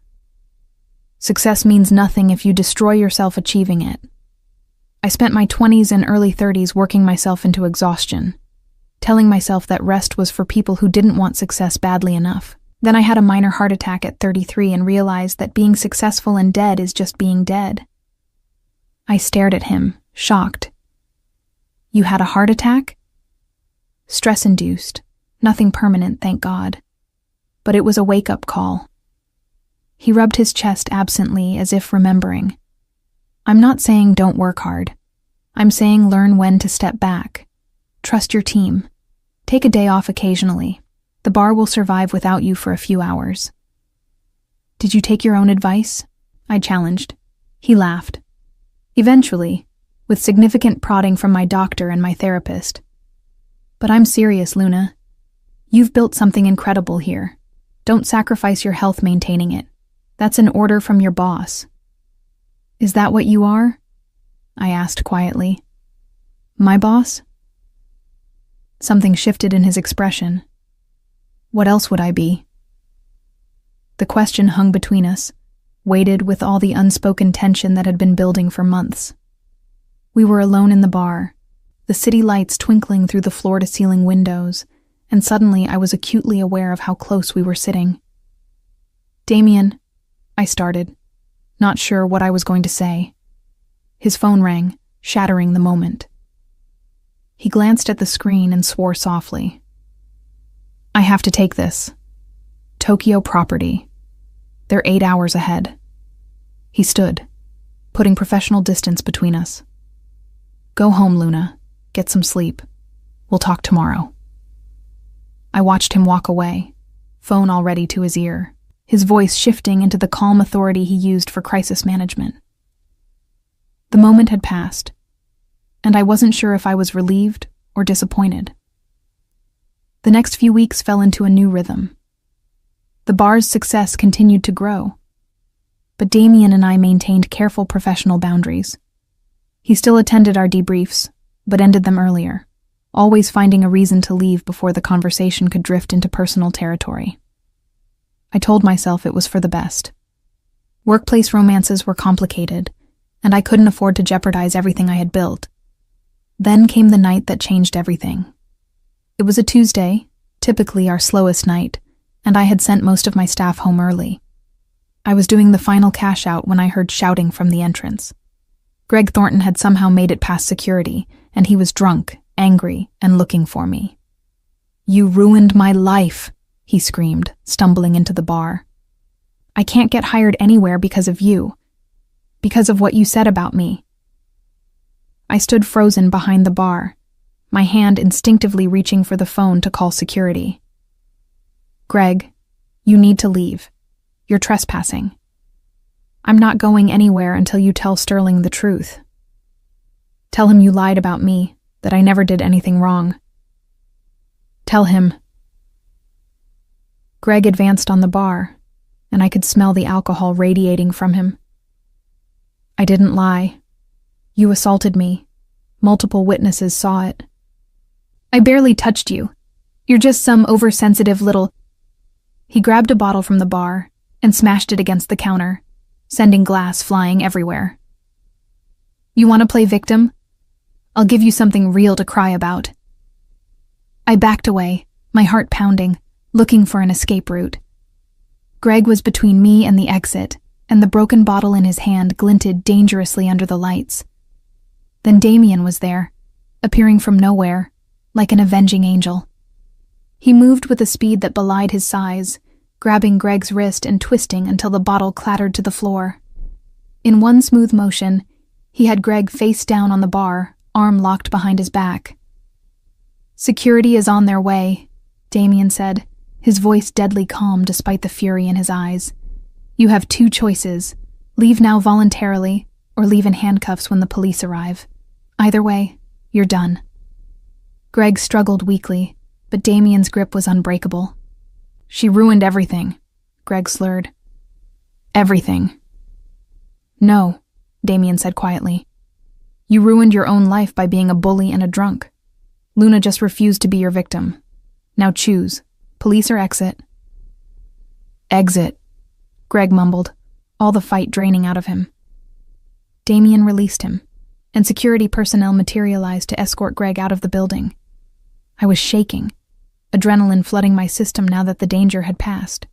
Success means nothing if you destroy yourself achieving it. I spent my 20s and early 30s working myself into exhaustion, telling myself that rest was for people who didn't want success badly enough. Then I had a minor heart attack at 33 and realized that being successful and dead is just being dead." I stared at him, shocked. "You had a heart attack?" "Stress-induced. Nothing permanent, thank God. But it was a wake-up call." He rubbed his chest absently as if remembering. "I'm not saying don't work hard. I'm saying learn when to step back. Trust your team. Take a day off occasionally. The bar will survive without you for a few hours." "Did you take your own advice?" I challenged. He laughed. "Eventually, with significant prodding from my doctor and my therapist. But I'm serious, Luna. You've built something incredible here. Don't sacrifice your health maintaining it. That's an order from your boss." "Is that what you are?" I asked quietly. "My boss?" Something shifted in his expression. "What else would I be?" The question hung between us, weighted with all the unspoken tension that had been building for months. We were alone in the bar, the city lights twinkling through the floor-to-ceiling windows, and suddenly I was acutely aware of how close we were sitting. "Damien," I started, not sure what I was going to say. His phone rang, shattering the moment. He glanced at the screen and swore softly. "I have to take this. Tokyo property. They're 8 hours ahead." He stood, putting professional distance between us. "Go home, Luna. Get some sleep. We'll talk tomorrow." I watched him walk away, phone already to his ear, his voice shifting into the calm authority he used for crisis management. The moment had passed, and I wasn't sure if I was relieved or disappointed. The next few weeks fell into a new rhythm. The bar's success continued to grow, but Damien and I maintained careful professional boundaries. He still attended our debriefs, but ended them earlier, always finding a reason to leave before the conversation could drift into personal territory. I told myself it was for the best. Workplace romances were complicated, and I couldn't afford to jeopardize everything I had built. Then came the night that changed everything. It was a Tuesday, typically our slowest night, and I had sent most of my staff home early. I was doing the final cash out when I heard shouting from the entrance. Greg Thornton had somehow made it past security, and he was drunk, angry, and looking for me. "You ruined my life," he screamed, stumbling into the bar. "I can't get hired anywhere because of you. Because of what you said about me." I stood frozen behind the bar, my hand instinctively reaching for the phone to call security. "Greg, you need to leave. You're trespassing. I'm not going anywhere until you tell Sterling the truth. Tell him you lied about me, that I never did anything wrong. Tell him." Greg advanced on the bar, and I could smell the alcohol radiating from him. "I didn't lie. You assaulted me. Multiple witnesses saw it." "I barely touched you. You're just some oversensitive little—" He grabbed a bottle from the bar and smashed it against the counter, sending glass flying everywhere. "You want to play victim? I'll give you something real to cry about." I backed away, my heart pounding, looking for an escape route. Greg was between me and the exit, and the broken bottle in his hand glinted dangerously under the lights. Then Damien was there, appearing from nowhere, like an avenging angel. He moved with a speed that belied his size, grabbing Greg's wrist and twisting until the bottle clattered to the floor. In one smooth motion, he had Greg face down on the bar, arm locked behind his back. "Security is on their way," Damien said, his voice deadly calm despite the fury in his eyes. "You have two choices. Leave now voluntarily, or leave in handcuffs when the police arrive. Either way, you're done." Greg struggled weakly, but Damien's grip was unbreakable. "She ruined everything," Greg slurred. "Everything." "No," Damien said quietly. "You ruined your own life by being a bully and a drunk. Luna just refused to be your victim. Now choose, police or exit." "Exit," Greg mumbled, all the fight draining out of him. Damien released him, and security personnel materialized to escort Greg out of the building. I was shaking, adrenaline flooding my system now that the danger had passed.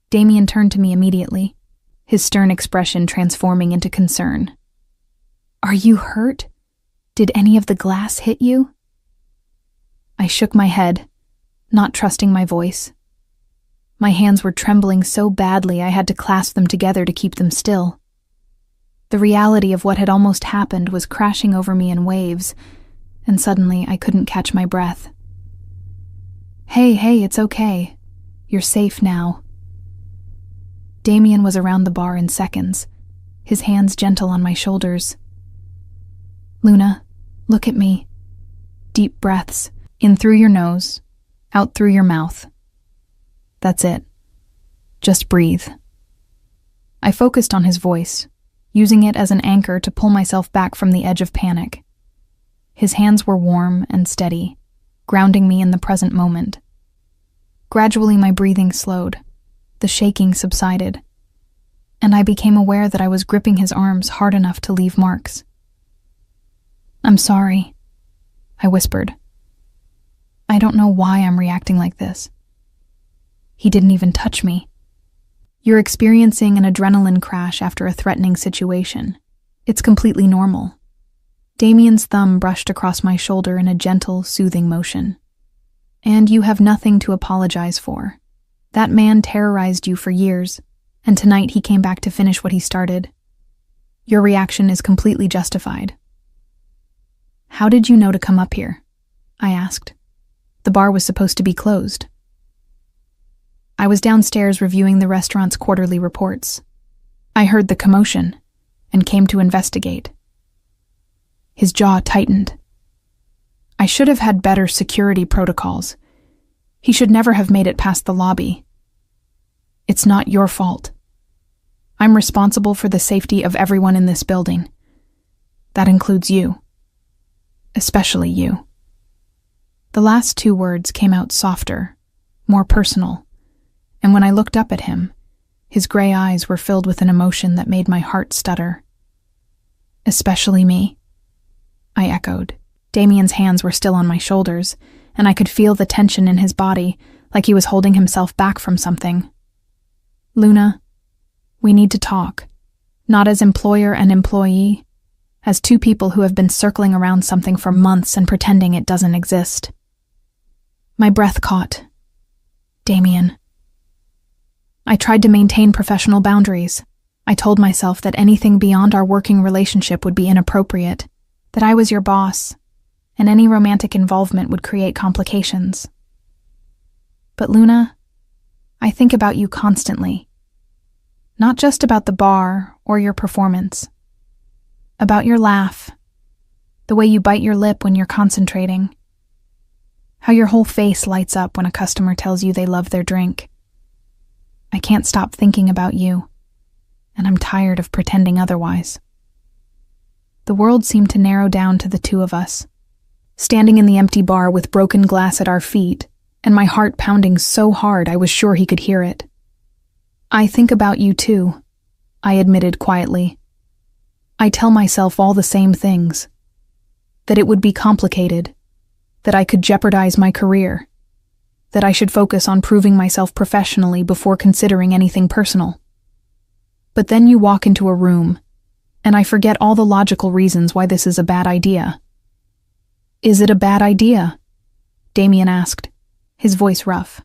Damien turned to me immediately, his stern expression transforming into concern. "Are you hurt? Did any of the glass hit you?" I shook my head, not trusting my voice. My hands were trembling so badly I had to clasp them together to keep them still. The reality of what had almost happened was crashing over me in waves, and suddenly I couldn't catch my breath. Hey, it's okay. You're safe now." Damien was around the bar in seconds, his hands gentle on my shoulders. "Luna, look at me. Deep breaths, in through your nose, out through your mouth. That's it. Just breathe." I focused on his voice, using it as an anchor to pull myself back from the edge of panic. His hands were warm and steady, grounding me in the present moment. Gradually my breathing slowed, the shaking subsided, and I became aware that I was gripping his arms hard enough to leave marks. "I'm sorry," I whispered. "I don't know why I'm reacting like this." He didn't even touch me. "You're experiencing an adrenaline crash after a threatening situation. It's completely normal." Damien's thumb brushed across my shoulder in a gentle, soothing motion. "And you have nothing to apologize for. That man terrorized you for years, and tonight he came back to finish what he started. Your reaction is completely justified." "How did you know to come up here?" I asked. The bar was supposed to be closed. "I was downstairs reviewing the restaurant's quarterly reports. I heard the commotion and came to investigate." His jaw tightened. "I should have had better security protocols. He should never have made it past the lobby. It's not your fault. I'm responsible for the safety of everyone in this building. That includes you. Especially you." The last two words came out softer, more personal, and when I looked up at him, his gray eyes were filled with an emotion that made my heart stutter. Especially me, I echoed. Damien's hands were still on my shoulders, and I could feel the tension in his body, like he was holding himself back from something. Luna, we need to talk. Not as employer and employee, as two people who have been circling around something for months and pretending it doesn't exist. My breath caught. Damien. I tried to maintain professional boundaries. I told myself that anything beyond our working relationship would be inappropriate, that I was your boss, and any romantic involvement would create complications. But Luna, I think about you constantly. Not just about the bar or your performance. About your laugh, the way you bite your lip when you're concentrating, how your whole face lights up when a customer tells you they love their drink. I can't stop thinking about you, and I'm tired of pretending otherwise. The world seemed to narrow down to the two of us, standing in the empty bar with broken glass at our feet, and my heart pounding so hard I was sure he could hear it. I think about you too, I admitted quietly. I tell myself all the same things. That it would be complicated, that I could jeopardize my career, that I should focus on proving myself professionally before considering anything personal. But then you walk into a room, and I forget all the logical reasons why this is a bad idea. Is it a bad idea? Damien asked, his voice rough.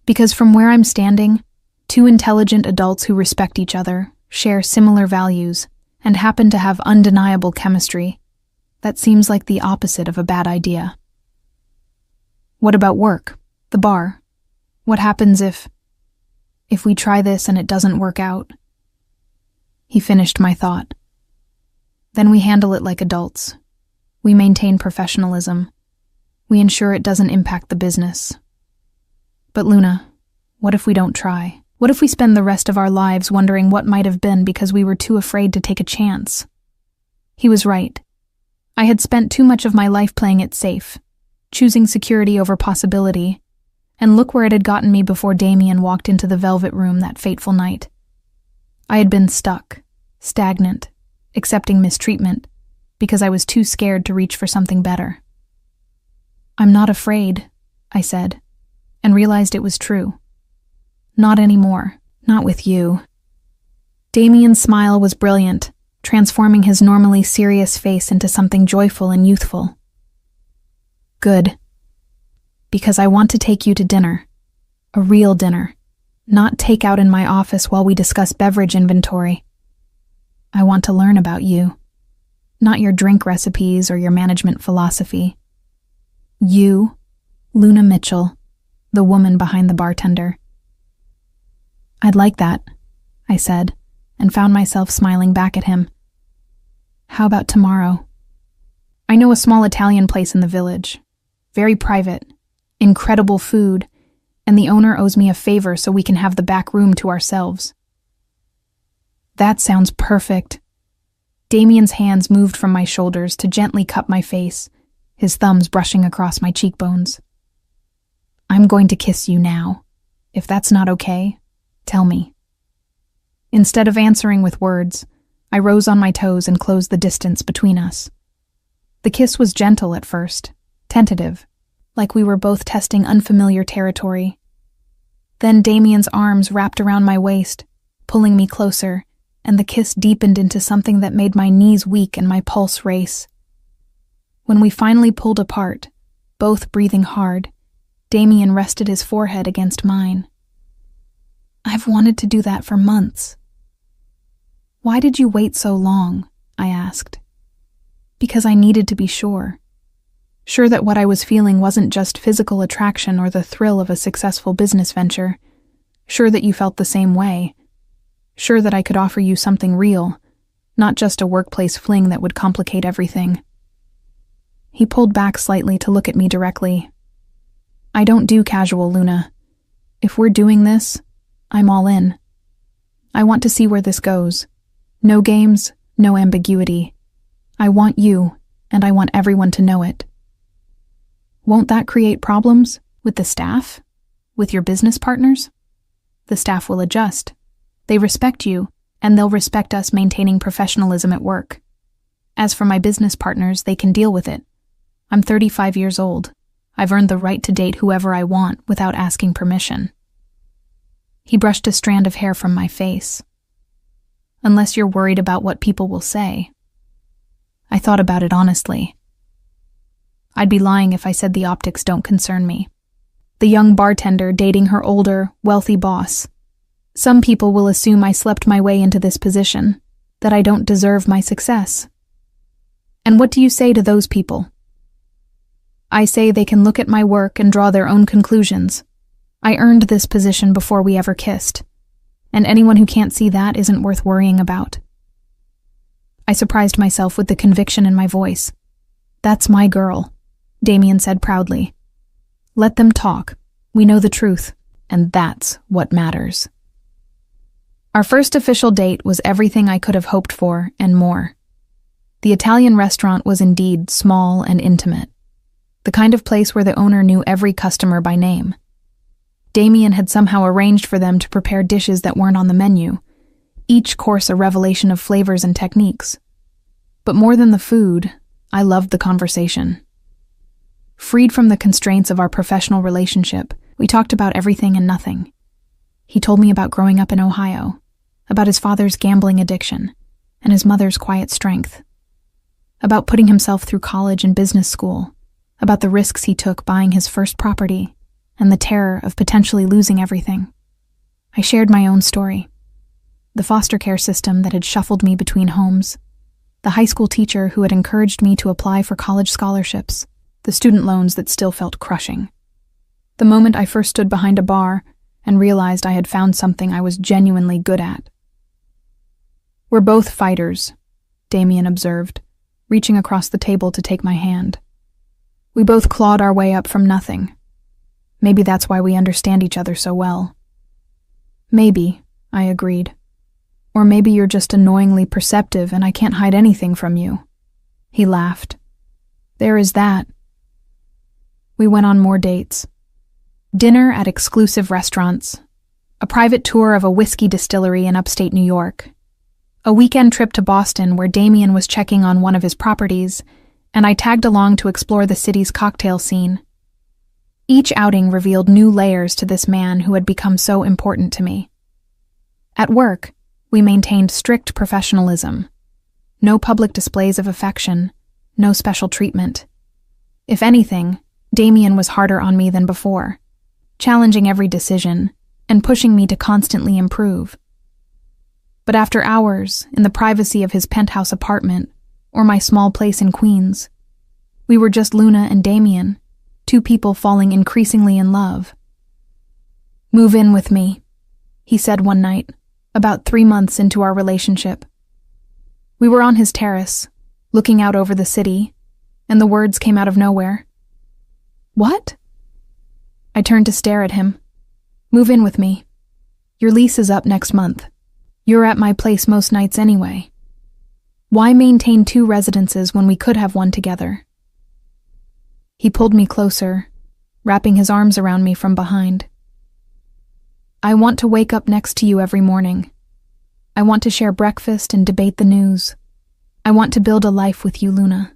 Because from where I'm standing, two intelligent adults who respect each other, share similar values, and happen to have undeniable chemistry, that seems like the opposite of a bad idea. What about work? The bar? What happens if we try this and it doesn't work out? He finished my thought. Then we handle it like adults. We maintain professionalism. We ensure it doesn't impact the business. But Luna, what if we don't try? What if we spend the rest of our lives wondering what might have been because we were too afraid to take a chance? He was right. I had spent too much of my life playing it safe, choosing security over possibility, and look where it had gotten me before Damien walked into the velvet room that fateful night. I had been stuck, stagnant, accepting mistreatment, because I was too scared to reach for something better. I'm not afraid, I said, and realized it was true. Not anymore, not with you. Damien's smile was brilliant, transforming his normally serious face into something joyful and youthful. Good. Because I want to take you to dinner. A real dinner. Not takeout in my office while we discuss beverage inventory. I want to learn about you. Not your drink recipes or your management philosophy. You, Luna Mitchell, the woman behind the bartender. I'd like that, I said, and found myself smiling back at him. How about tomorrow? I know a small Italian place in the village. Very private, incredible food, and the owner owes me a favor so we can have the back room to ourselves. That sounds perfect. Damien's hands moved from my shoulders to gently cup my face, his thumbs brushing across my cheekbones. I'm going to kiss you now. If that's not okay, tell me. Instead of answering with words, I rose on my toes and closed the distance between us. The kiss was gentle at first, tentative, like we were both testing unfamiliar territory. Then Damien's arms wrapped around my waist, pulling me closer, and the kiss deepened into something that made my knees weak and my pulse race. When we finally pulled apart, both breathing hard, Damien rested his forehead against mine. I've wanted to do that for months. Why did you wait so long? I asked. Because I needed to be sure. Sure that what I was feeling wasn't just physical attraction or the thrill of a successful business venture. Sure that you felt the same way. Sure that I could offer you something real, not just a workplace fling that would complicate everything. He pulled back slightly to look at me directly. I don't do casual, Luna. If we're doing this, I'm all in. I want to see where this goes. No games, no ambiguity. I want you, and I want everyone to know it. Won't that create problems with the staff? With your business partners? The staff will adjust. They respect you, and they'll respect us maintaining professionalism at work. As for my business partners, they can deal with it. I'm 35 years old. I've earned the right to date whoever I want without asking permission. He brushed a strand of hair from my face. Unless you're worried about what people will say. I thought about it honestly. I'd be lying if I said the optics don't concern me. The young bartender dating her older, wealthy boss. Some people will assume I slept my way into this position, that I don't deserve my success. And what do you say to those people? I say they can look at my work and draw their own conclusions. I earned this position before we ever kissed, and anyone who can't see that isn't worth worrying about. I surprised myself with the conviction in my voice. That's my girl, Damien said proudly. Let them talk. We know the truth, and that's what matters. Our first official date was everything I could have hoped for and more. The Italian restaurant was indeed small and intimate, the kind of place where the owner knew every customer by name. Damien had somehow arranged for them to prepare dishes that weren't on the menu, each course a revelation of flavors and techniques. But more than the food, I loved the conversation. Freed from the constraints of our professional relationship, we talked about everything and nothing. He told me about growing up in Ohio, about his father's gambling addiction, and his mother's quiet strength, about putting himself through college and business school, about the risks he took buying his first property, and the terror of potentially losing everything. I shared my own story. The foster care system that had shuffled me between homes, the high school teacher who had encouraged me to apply for college scholarships, the student loans that still felt crushing. The moment I first stood behind a bar and realized I had found something I was genuinely good at. We're both fighters, Damien observed, reaching across the table to take my hand. We both clawed our way up from nothing. Maybe that's why we understand each other so well. Maybe, I agreed. Or maybe you're just annoyingly perceptive and I can't hide anything from you. He laughed. There is that. We went on more dates. Dinner at exclusive restaurants, a private tour of a whiskey distillery in upstate New York, a weekend trip to Boston where Damien was checking on one of his properties, and I tagged along to explore the city's cocktail scene. Each outing revealed new layers to this man who had become so important to me. At work, we maintained strict professionalism. No public displays of affection, no special treatment. If anything, Damien was harder on me than before, challenging every decision and pushing me to constantly improve. But after hours, in the privacy of his penthouse apartment or my small place in Queens, we were just Luna and Damien, two people falling increasingly in love. Move in with me, he said one night, about 3 months into our relationship. We were on his terrace, looking out over the city, and the words came out of nowhere. What? I turned to stare at him. Move in with me. Your lease is up next month. You're at my place most nights anyway. Why maintain 2 residences when we could have one together? He pulled me closer, wrapping his arms around me from behind. I want to wake up next to you every morning. I want to share breakfast and debate the news. I want to build a life with you, Luna.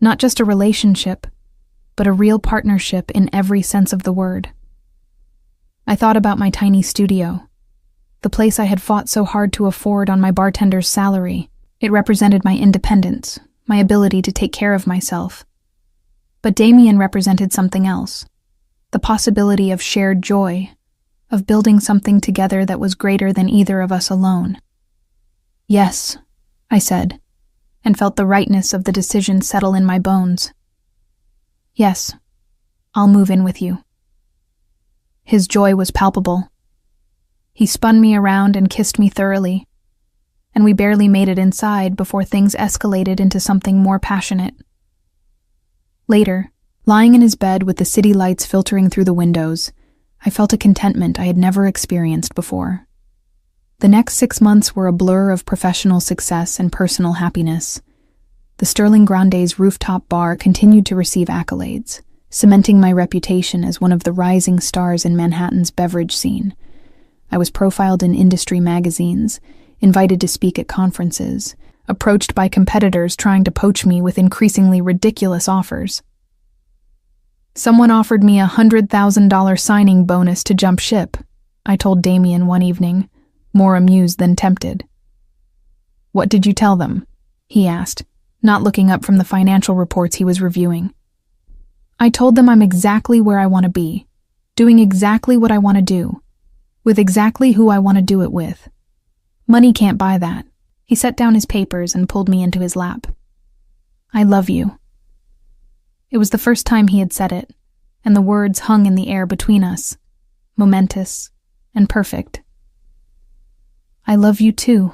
Not just a relationship, but a real partnership in every sense of the word. I thought about my tiny studio, the place I had fought so hard to afford on my bartender's salary. It represented my independence, my ability to take care of myself. But Damien represented something else, the possibility of shared joy, of building something together that was greater than either of us alone. Yes, I said, and felt the rightness of the decision settle in my bones. Yes, I'll move in with you. His joy was palpable. He spun me around and kissed me thoroughly, and we barely made it inside before things escalated into something more passionate. Later, lying in his bed with the city lights filtering through the windows, I felt a contentment I had never experienced before. The next 6 months were a blur of professional success and personal happiness. The Sterling Grande's rooftop bar continued to receive accolades, cementing my reputation as one of the rising stars in Manhattan's beverage scene. I was profiled in industry magazines, invited to speak at conferences, approached by competitors trying to poach me with increasingly ridiculous offers. Someone offered me a $100,000 signing bonus to jump ship, I told Damien one evening, more amused than tempted. What did you tell them? He asked, not looking up from the financial reports he was reviewing. I told them I'm exactly where I want to be, doing exactly what I want to do, with exactly who I want to do it with. Money can't buy that. He set down his papers and pulled me into his lap. I love you. It was the first time he had said it, and the words hung in the air between us, momentous and perfect. I love you too,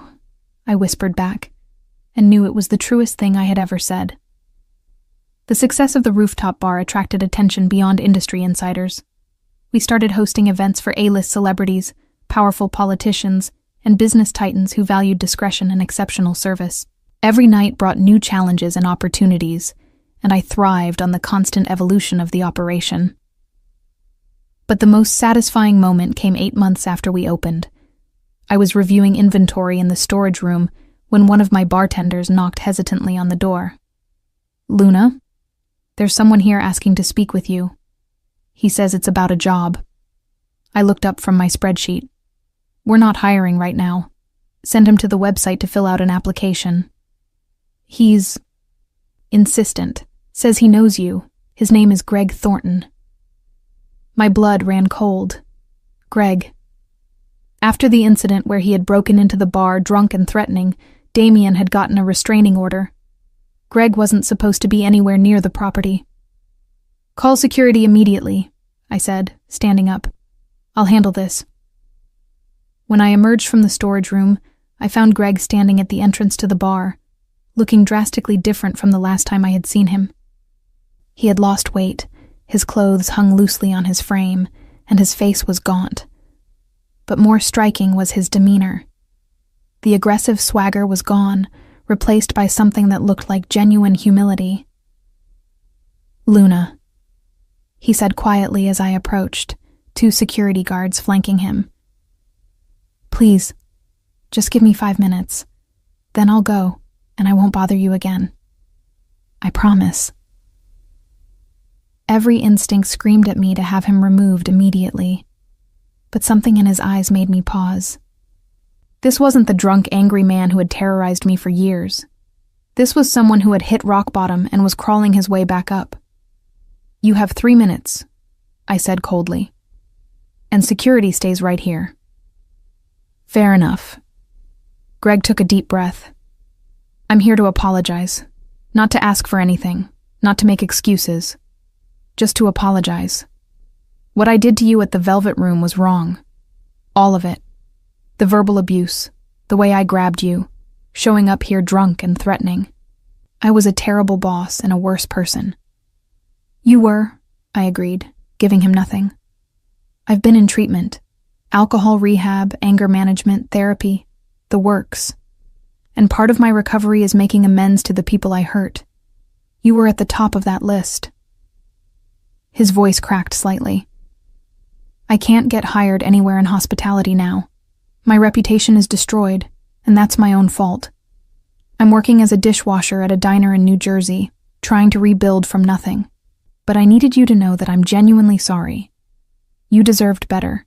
I whispered back, and knew it was the truest thing I had ever said. The success of the rooftop bar attracted attention beyond industry insiders. We started hosting events for A-list celebrities, powerful politicians, and business titans who valued discretion and exceptional service. Every night brought new challenges and opportunities, and I thrived on the constant evolution of the operation. But the most satisfying moment came 8 months after we opened. I was reviewing inventory in the storage room when one of my bartenders knocked hesitantly on the door. Luna, there's someone here asking to speak with you. He says it's about a job. I looked up from my spreadsheet. We're not hiring right now. Send him to the website to fill out an application. He's insistent. Says he knows you. His name is Greg Thornton. My blood ran cold. Greg. After the incident where he had broken into the bar drunk and threatening, Damien had gotten a restraining order. Greg wasn't supposed to be anywhere near the property. Call security immediately, I said, standing up. I'll handle this. When I emerged from the storage room, I found Greg standing at the entrance to the bar, looking drastically different from the last time I had seen him. He had lost weight, his clothes hung loosely on his frame, and his face was gaunt. But more striking was his demeanor. The aggressive swagger was gone, replaced by something that looked like genuine humility. Luna, he said quietly as I approached, 2 security guards flanking him. Please, just give me 5 minutes. Then I'll go, and I won't bother you again. I promise. Every instinct screamed at me to have him removed immediately, but something in his eyes made me pause. This wasn't the drunk, angry man who had terrorized me for years. This was someone who had hit rock bottom and was crawling his way back up. You have 3 minutes, I said coldly, and security stays right here. Fair enough. Greg took a deep breath. I'm here to apologize, not to ask for anything, not to make excuses. Just to apologize. What I did to you at the Velvet Room was wrong. All of it. The verbal abuse, the way I grabbed you, showing up here drunk and threatening. I was a terrible boss and a worse person. You were, I agreed, giving him nothing. I've been in treatment. Alcohol rehab, anger management, therapy, the works. And part of my recovery is making amends to the people I hurt. You were at the top of that list. His voice cracked slightly. I can't get hired anywhere in hospitality now. My reputation is destroyed, and that's my own fault. I'm working as a dishwasher at a diner in New Jersey, trying to rebuild from nothing. But I needed you to know that I'm genuinely sorry. You deserved better.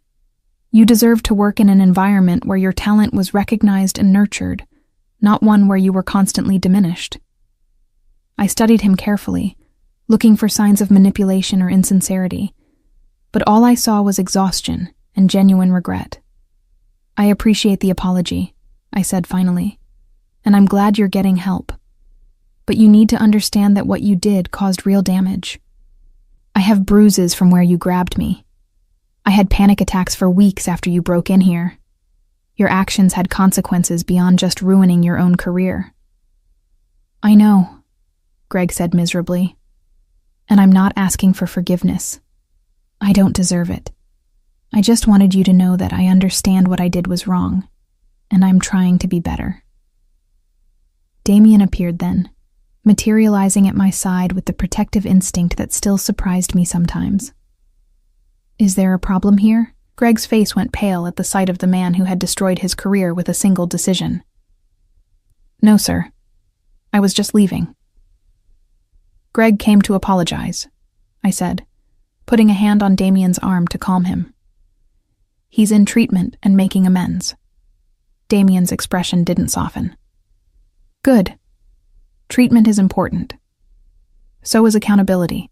You deserved to work in an environment where your talent was recognized and nurtured, not one where you were constantly diminished. I studied him carefully, looking for signs of manipulation or insincerity, but all I saw was exhaustion and genuine regret. I appreciate the apology, I said finally, and I'm glad you're getting help. But you need to understand that what you did caused real damage. I have bruises from where you grabbed me. I had panic attacks for weeks after you broke in here. Your actions had consequences beyond just ruining your own career. I know, Greg said miserably. And I'm not asking for forgiveness. I don't deserve it. I just wanted you to know that I understand what I did was wrong, and I'm trying to be better. Damien appeared then, materializing at my side with the protective instinct that still surprised me sometimes. Is there a problem here? Greg's face went pale at the sight of the man who had destroyed his career with a single decision. No, sir. I was just leaving. Greg came to apologize, I said, putting a hand on Damien's arm to calm him. He's in treatment and making amends. Damien's expression didn't soften. Good. Treatment is important. So is accountability.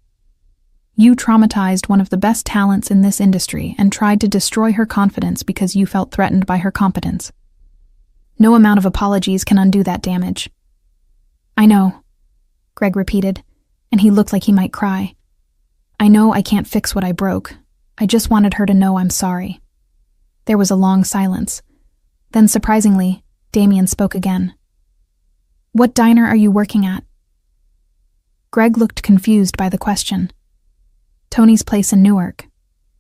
You traumatized one of the best talents in this industry and tried to destroy her confidence because you felt threatened by her competence. No amount of apologies can undo that damage. I know, Greg repeated, and he looked like he might cry. I know I can't fix what I broke. I just wanted her to know I'm sorry. There was a long silence. Then, surprisingly, Damien spoke again. What diner are you working at? Greg looked confused by the question. Tony's place in Newark.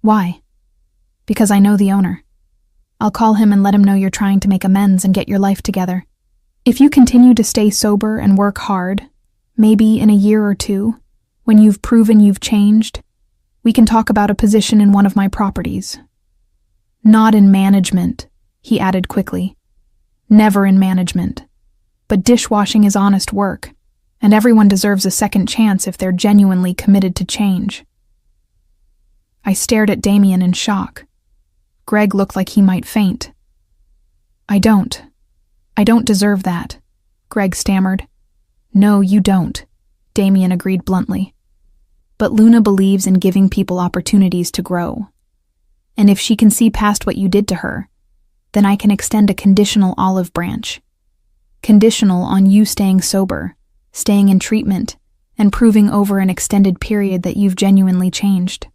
Why? Because I know the owner. I'll call him and let him know you're trying to make amends and get your life together. If you continue to stay sober and work hard, maybe in a year or two, when you've proven you've changed, we can talk about a position in one of my properties. Not in management, he added quickly. Never in management. But dishwashing is honest work, and everyone deserves a second chance if they're genuinely committed to change. I stared at Damien in shock. Greg looked like he might faint. I don't deserve that, Greg stammered. No, you don't, Damien agreed bluntly. But Luna believes in giving people opportunities to grow. And if she can see past what you did to her, then I can extend a conditional olive branch. Conditional on you staying sober, staying in treatment, and proving over an extended period that you've genuinely changed.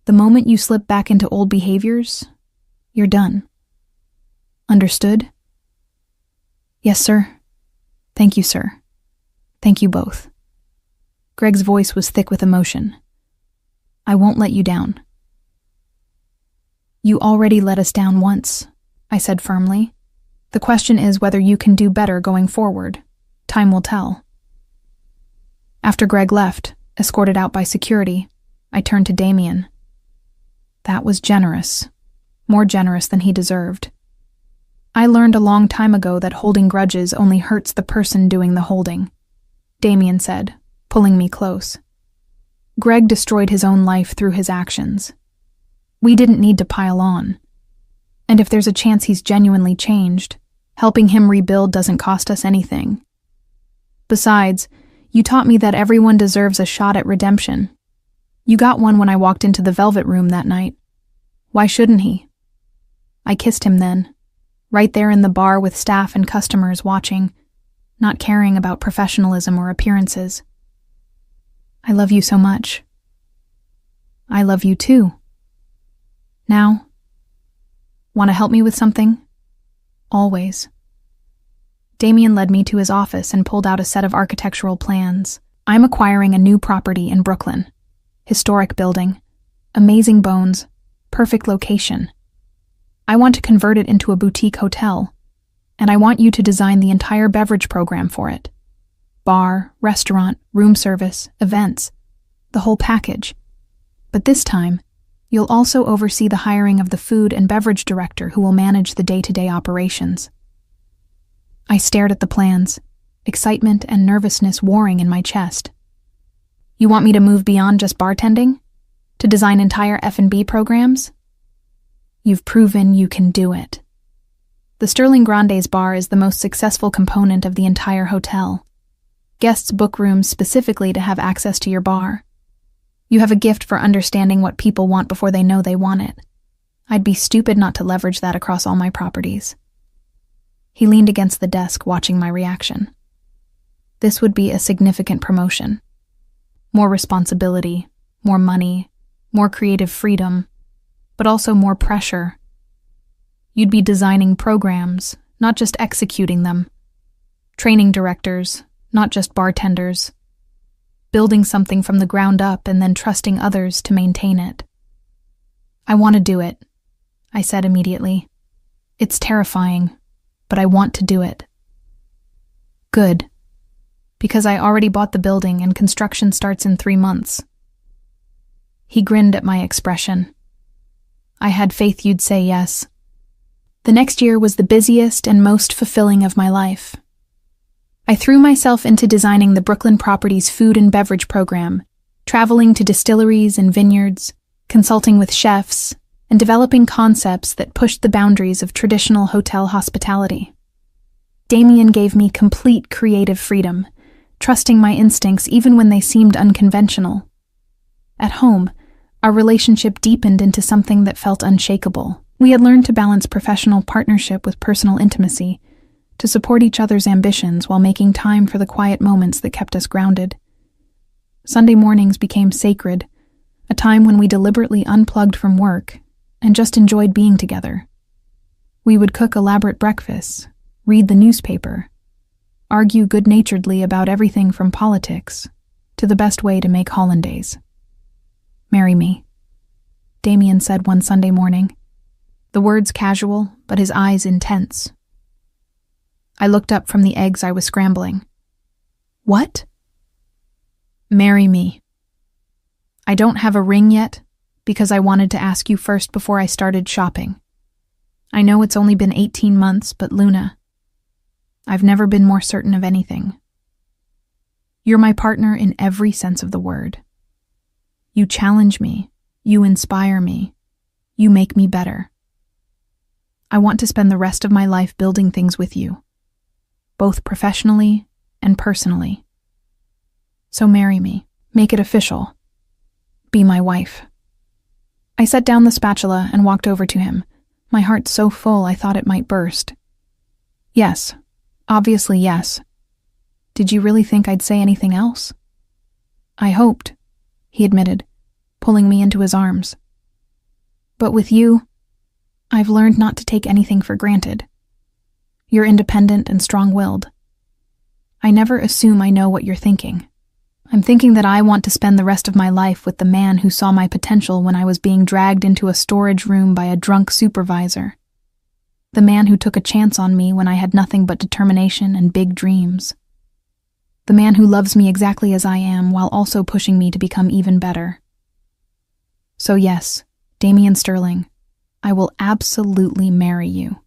The moment you slip back into old behaviors, you're done. Understood? Yes, sir. Thank you, sir. Thank you both. Greg's voice was thick with emotion. I won't let you down. You already let us down once, I said firmly. The question is whether you can do better going forward. Time will tell. After Greg left, escorted out by security, I turned to Damien. That was generous. More generous than he deserved. I learned a long time ago that holding grudges only hurts the person doing the holding, Damien said, pulling me close. Greg destroyed his own life through his actions. We didn't need to pile on. And if there's a chance he's genuinely changed, helping him rebuild doesn't cost us anything. Besides, you taught me that everyone deserves a shot at redemption. You got one when I walked into the Velvet Room that night. Why shouldn't he? I kissed him then, right there in the bar with staff and customers watching, not caring about professionalism or appearances. I love you so much. I love you too. Now, want to help me with something? Always. Damien led me to his office and pulled out a set of architectural plans. I'm acquiring a new property in Brooklyn. Historic building. Amazing bones. Perfect location. I want to convert it into a boutique hotel, and I want you to design the entire beverage program for it. Bar, restaurant, room service, events. The whole package. But this time, you'll also oversee the hiring of the food and beverage director who will manage the day-to-day operations. I stared at the plans, excitement and nervousness warring in my chest. You want me to move beyond just bartending? To design entire F&B programs? You've proven you can do it. The Sterling Grande's bar is the most successful component of the entire hotel. Guests book rooms specifically to have access to your bar. You have a gift for understanding what people want before they know they want it. I'd be stupid not to leverage that across all my properties. He leaned against the desk, watching my reaction. This would be a significant promotion. More responsibility, more money, more creative freedom, but also more pressure. You'd be designing programs, not just executing them. Training directors, not just bartenders. Building something from the ground up and then trusting others to maintain it. I want to do it, I said immediately. It's terrifying, but I want to do it. Good. Because I already bought the building and construction starts in 3 months. He grinned at my expression. I had faith you'd say yes. The next year was the busiest and most fulfilling of my life. I threw myself into designing the Brooklyn Properties food and beverage program, traveling to distilleries and vineyards, consulting with chefs, and developing concepts that pushed the boundaries of traditional hotel hospitality. Damien gave me complete creative freedom, trusting my instincts even when they seemed unconventional. At home, our relationship deepened into something that felt unshakable. We had learned to balance professional partnership with personal intimacy, to support each other's ambitions while making time for the quiet moments that kept us grounded. Sunday mornings became sacred, a time when we deliberately unplugged from work and just enjoyed being together. We would cook elaborate breakfasts, read the newspaper, argue good-naturedly about everything from politics to the best way to make hollandaise. "Marry me," Damien said one Sunday morning, the words casual but his eyes intense. I looked up from the eggs I was scrambling. "What?" "Marry me. I don't have a ring yet because I wanted to ask you first before I started shopping. I know it's only been 18 months, but Luna, I've never been more certain of anything. You're my partner in every sense of the word. You challenge me, you inspire me, you make me better. I want to spend the rest of my life building things with you, both professionally and personally. So marry me, make it official. Be my wife." I set down the spatula and walked over to him, my heart so full I thought it might burst. "Yes, obviously yes. Did you really think I'd say anything else?" "I hoped," he admitted, pulling me into his arms. "But with you, I've learned not to take anything for granted. You're independent and strong-willed. I never assume I know what you're thinking. I'm thinking that I want to spend the rest of my life with the man who saw my potential when I was being dragged into a storage room by a drunk supervisor. The man who took a chance on me when I had nothing but determination and big dreams. The man who loves me exactly as I am while also pushing me to become even better. So yes, Damien Sterling, I will absolutely marry you."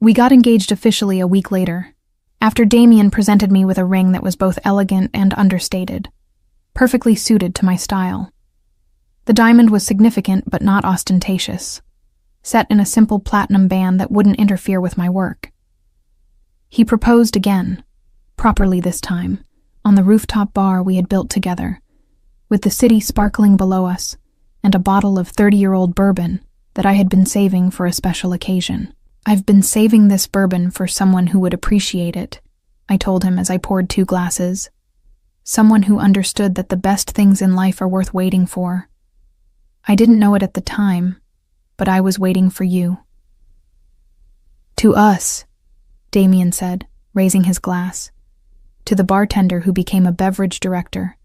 We got engaged officially a week later, after Damien presented me with a ring that was both elegant and understated, perfectly suited to my style. The diamond was significant but not ostentatious, set in a simple platinum band that wouldn't interfere with my work. He proposed again, properly this time, on the rooftop bar we had built together, with the city sparkling below us and a bottle of 30-year-old bourbon that I had been saving for a special occasion. "I've been saving this bourbon for someone who would appreciate it," I told him as I poured 2 glasses. "Someone who understood that the best things in life are worth waiting for. I didn't know it at the time, but I was waiting for you." "To us," Damien said, raising his glass. "To the bartender who became a beverage director,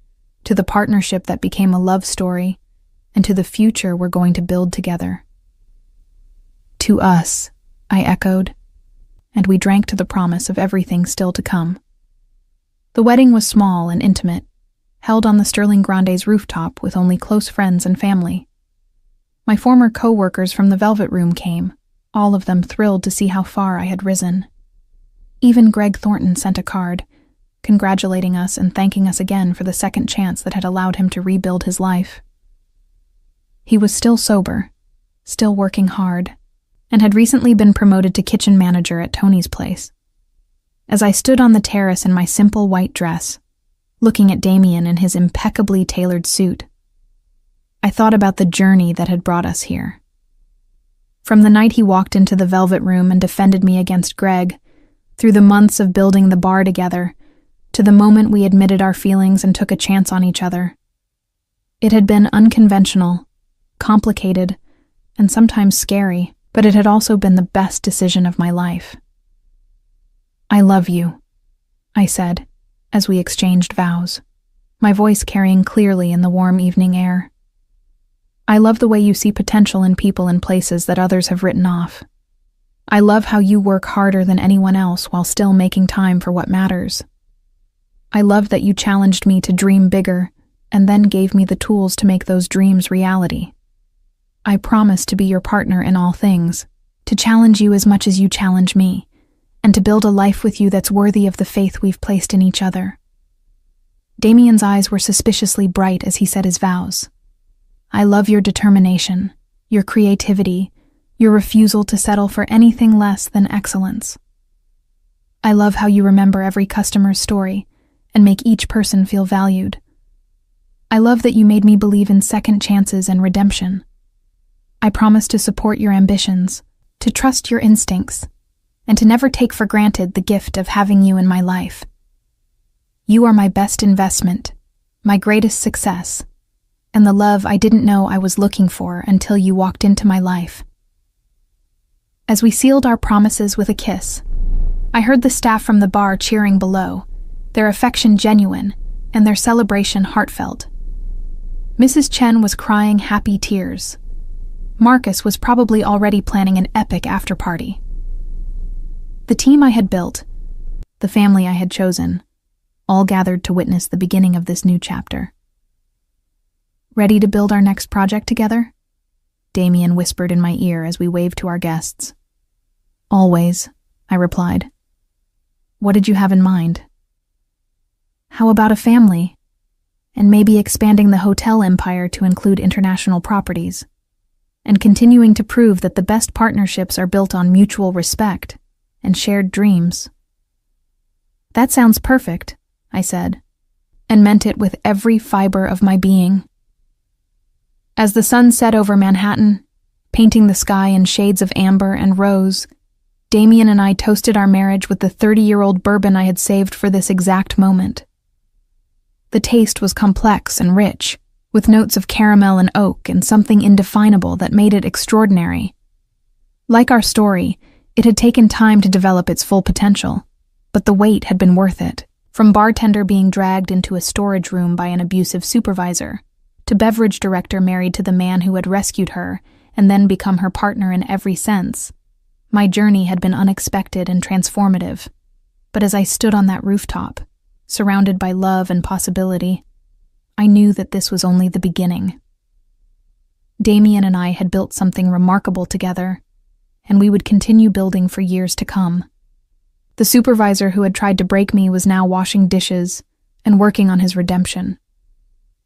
to the partnership that became a love story, and to the future we're going to build together." "To us," I echoed, and we drank to the promise of everything still to come. The wedding was small and intimate, held on the Sterling Grande's rooftop with only close friends and family. My former co-workers from the Velvet Room came, all of them thrilled to see how far I had risen. Even Greg Thornton sent a card, congratulating us and thanking us again for the second chance that had allowed him to rebuild his life. He was still sober, still working hard, and had recently been promoted to kitchen manager at Tony's place. As I stood on the terrace in my simple white dress, looking at Damien in his impeccably tailored suit, I thought about the journey that had brought us here. From the night he walked into the Velvet Room and defended me against Greg, through the months of building the bar together, to the moment we admitted our feelings and took a chance on each other. It had been unconventional, complicated, and sometimes scary, but it had also been the best decision of my life. "I love you," I said, as we exchanged vows, my voice carrying clearly in the warm evening air. "I love the way you see potential in people and places that others have written off. I love how you work harder than anyone else while still making time for what matters. I love that you challenged me to dream bigger and then gave me the tools to make those dreams reality. I promise to be your partner in all things, to challenge you as much as you challenge me, and to build a life with you that's worthy of the faith we've placed in each other." Damien's eyes were suspiciously bright as he said his vows. "I love your determination, your creativity, your refusal to settle for anything less than excellence. I love how you remember every customer's story and make each person feel valued. I love that you made me believe in second chances and redemption. I promise to support your ambitions, to trust your instincts, and to never take for granted the gift of having you in my life. You are my best investment, my greatest success, and the love I didn't know I was looking for until you walked into my life." As we sealed our promises with a kiss, I heard the staff from the bar cheering below, their affection genuine and their celebration heartfelt. Mrs. Chen was crying happy tears. Marcus was probably already planning an epic after-party. The team I had built, the family I had chosen, all gathered to witness the beginning of this new chapter. "Ready to build our next project together?" Damien whispered in my ear as we waved to our guests. "Always," I replied. "What did you have in mind?" "How about a family? And maybe expanding the hotel empire to include international properties, and continuing to prove that the best partnerships are built on mutual respect and shared dreams." "That sounds perfect," I said, and meant it with every fiber of my being. As the sun set over Manhattan, painting the sky in shades of amber and rose, Damien and I toasted our marriage with the 30-year-old bourbon I had saved for this exact moment. The taste was complex and rich, with notes of caramel and oak and something indefinable that made it extraordinary. Like our story, it had taken time to develop its full potential, but the wait had been worth it. From bartender being dragged into a storage room by an abusive supervisor, to beverage director married to the man who had rescued her and then become her partner in every sense, my journey had been unexpected and transformative. But as I stood on that rooftop, surrounded by love and possibility, I knew that this was only the beginning. Damien and I had built something remarkable together, and we would continue building for years to come. The supervisor who had tried to break me was now washing dishes and working on his redemption.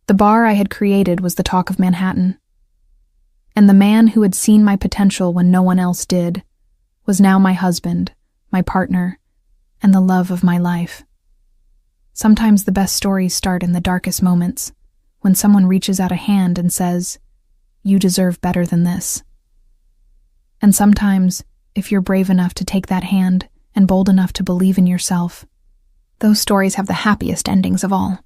The bar I had created was the talk of Manhattan. And the man who had seen my potential when no one else did was now my husband, my partner, and the love of my life. Sometimes the best stories start in the darkest moments, when someone reaches out a hand and says, "You deserve better than this." And sometimes, if you're brave enough to take that hand and bold enough to believe in yourself, those stories have the happiest endings of all.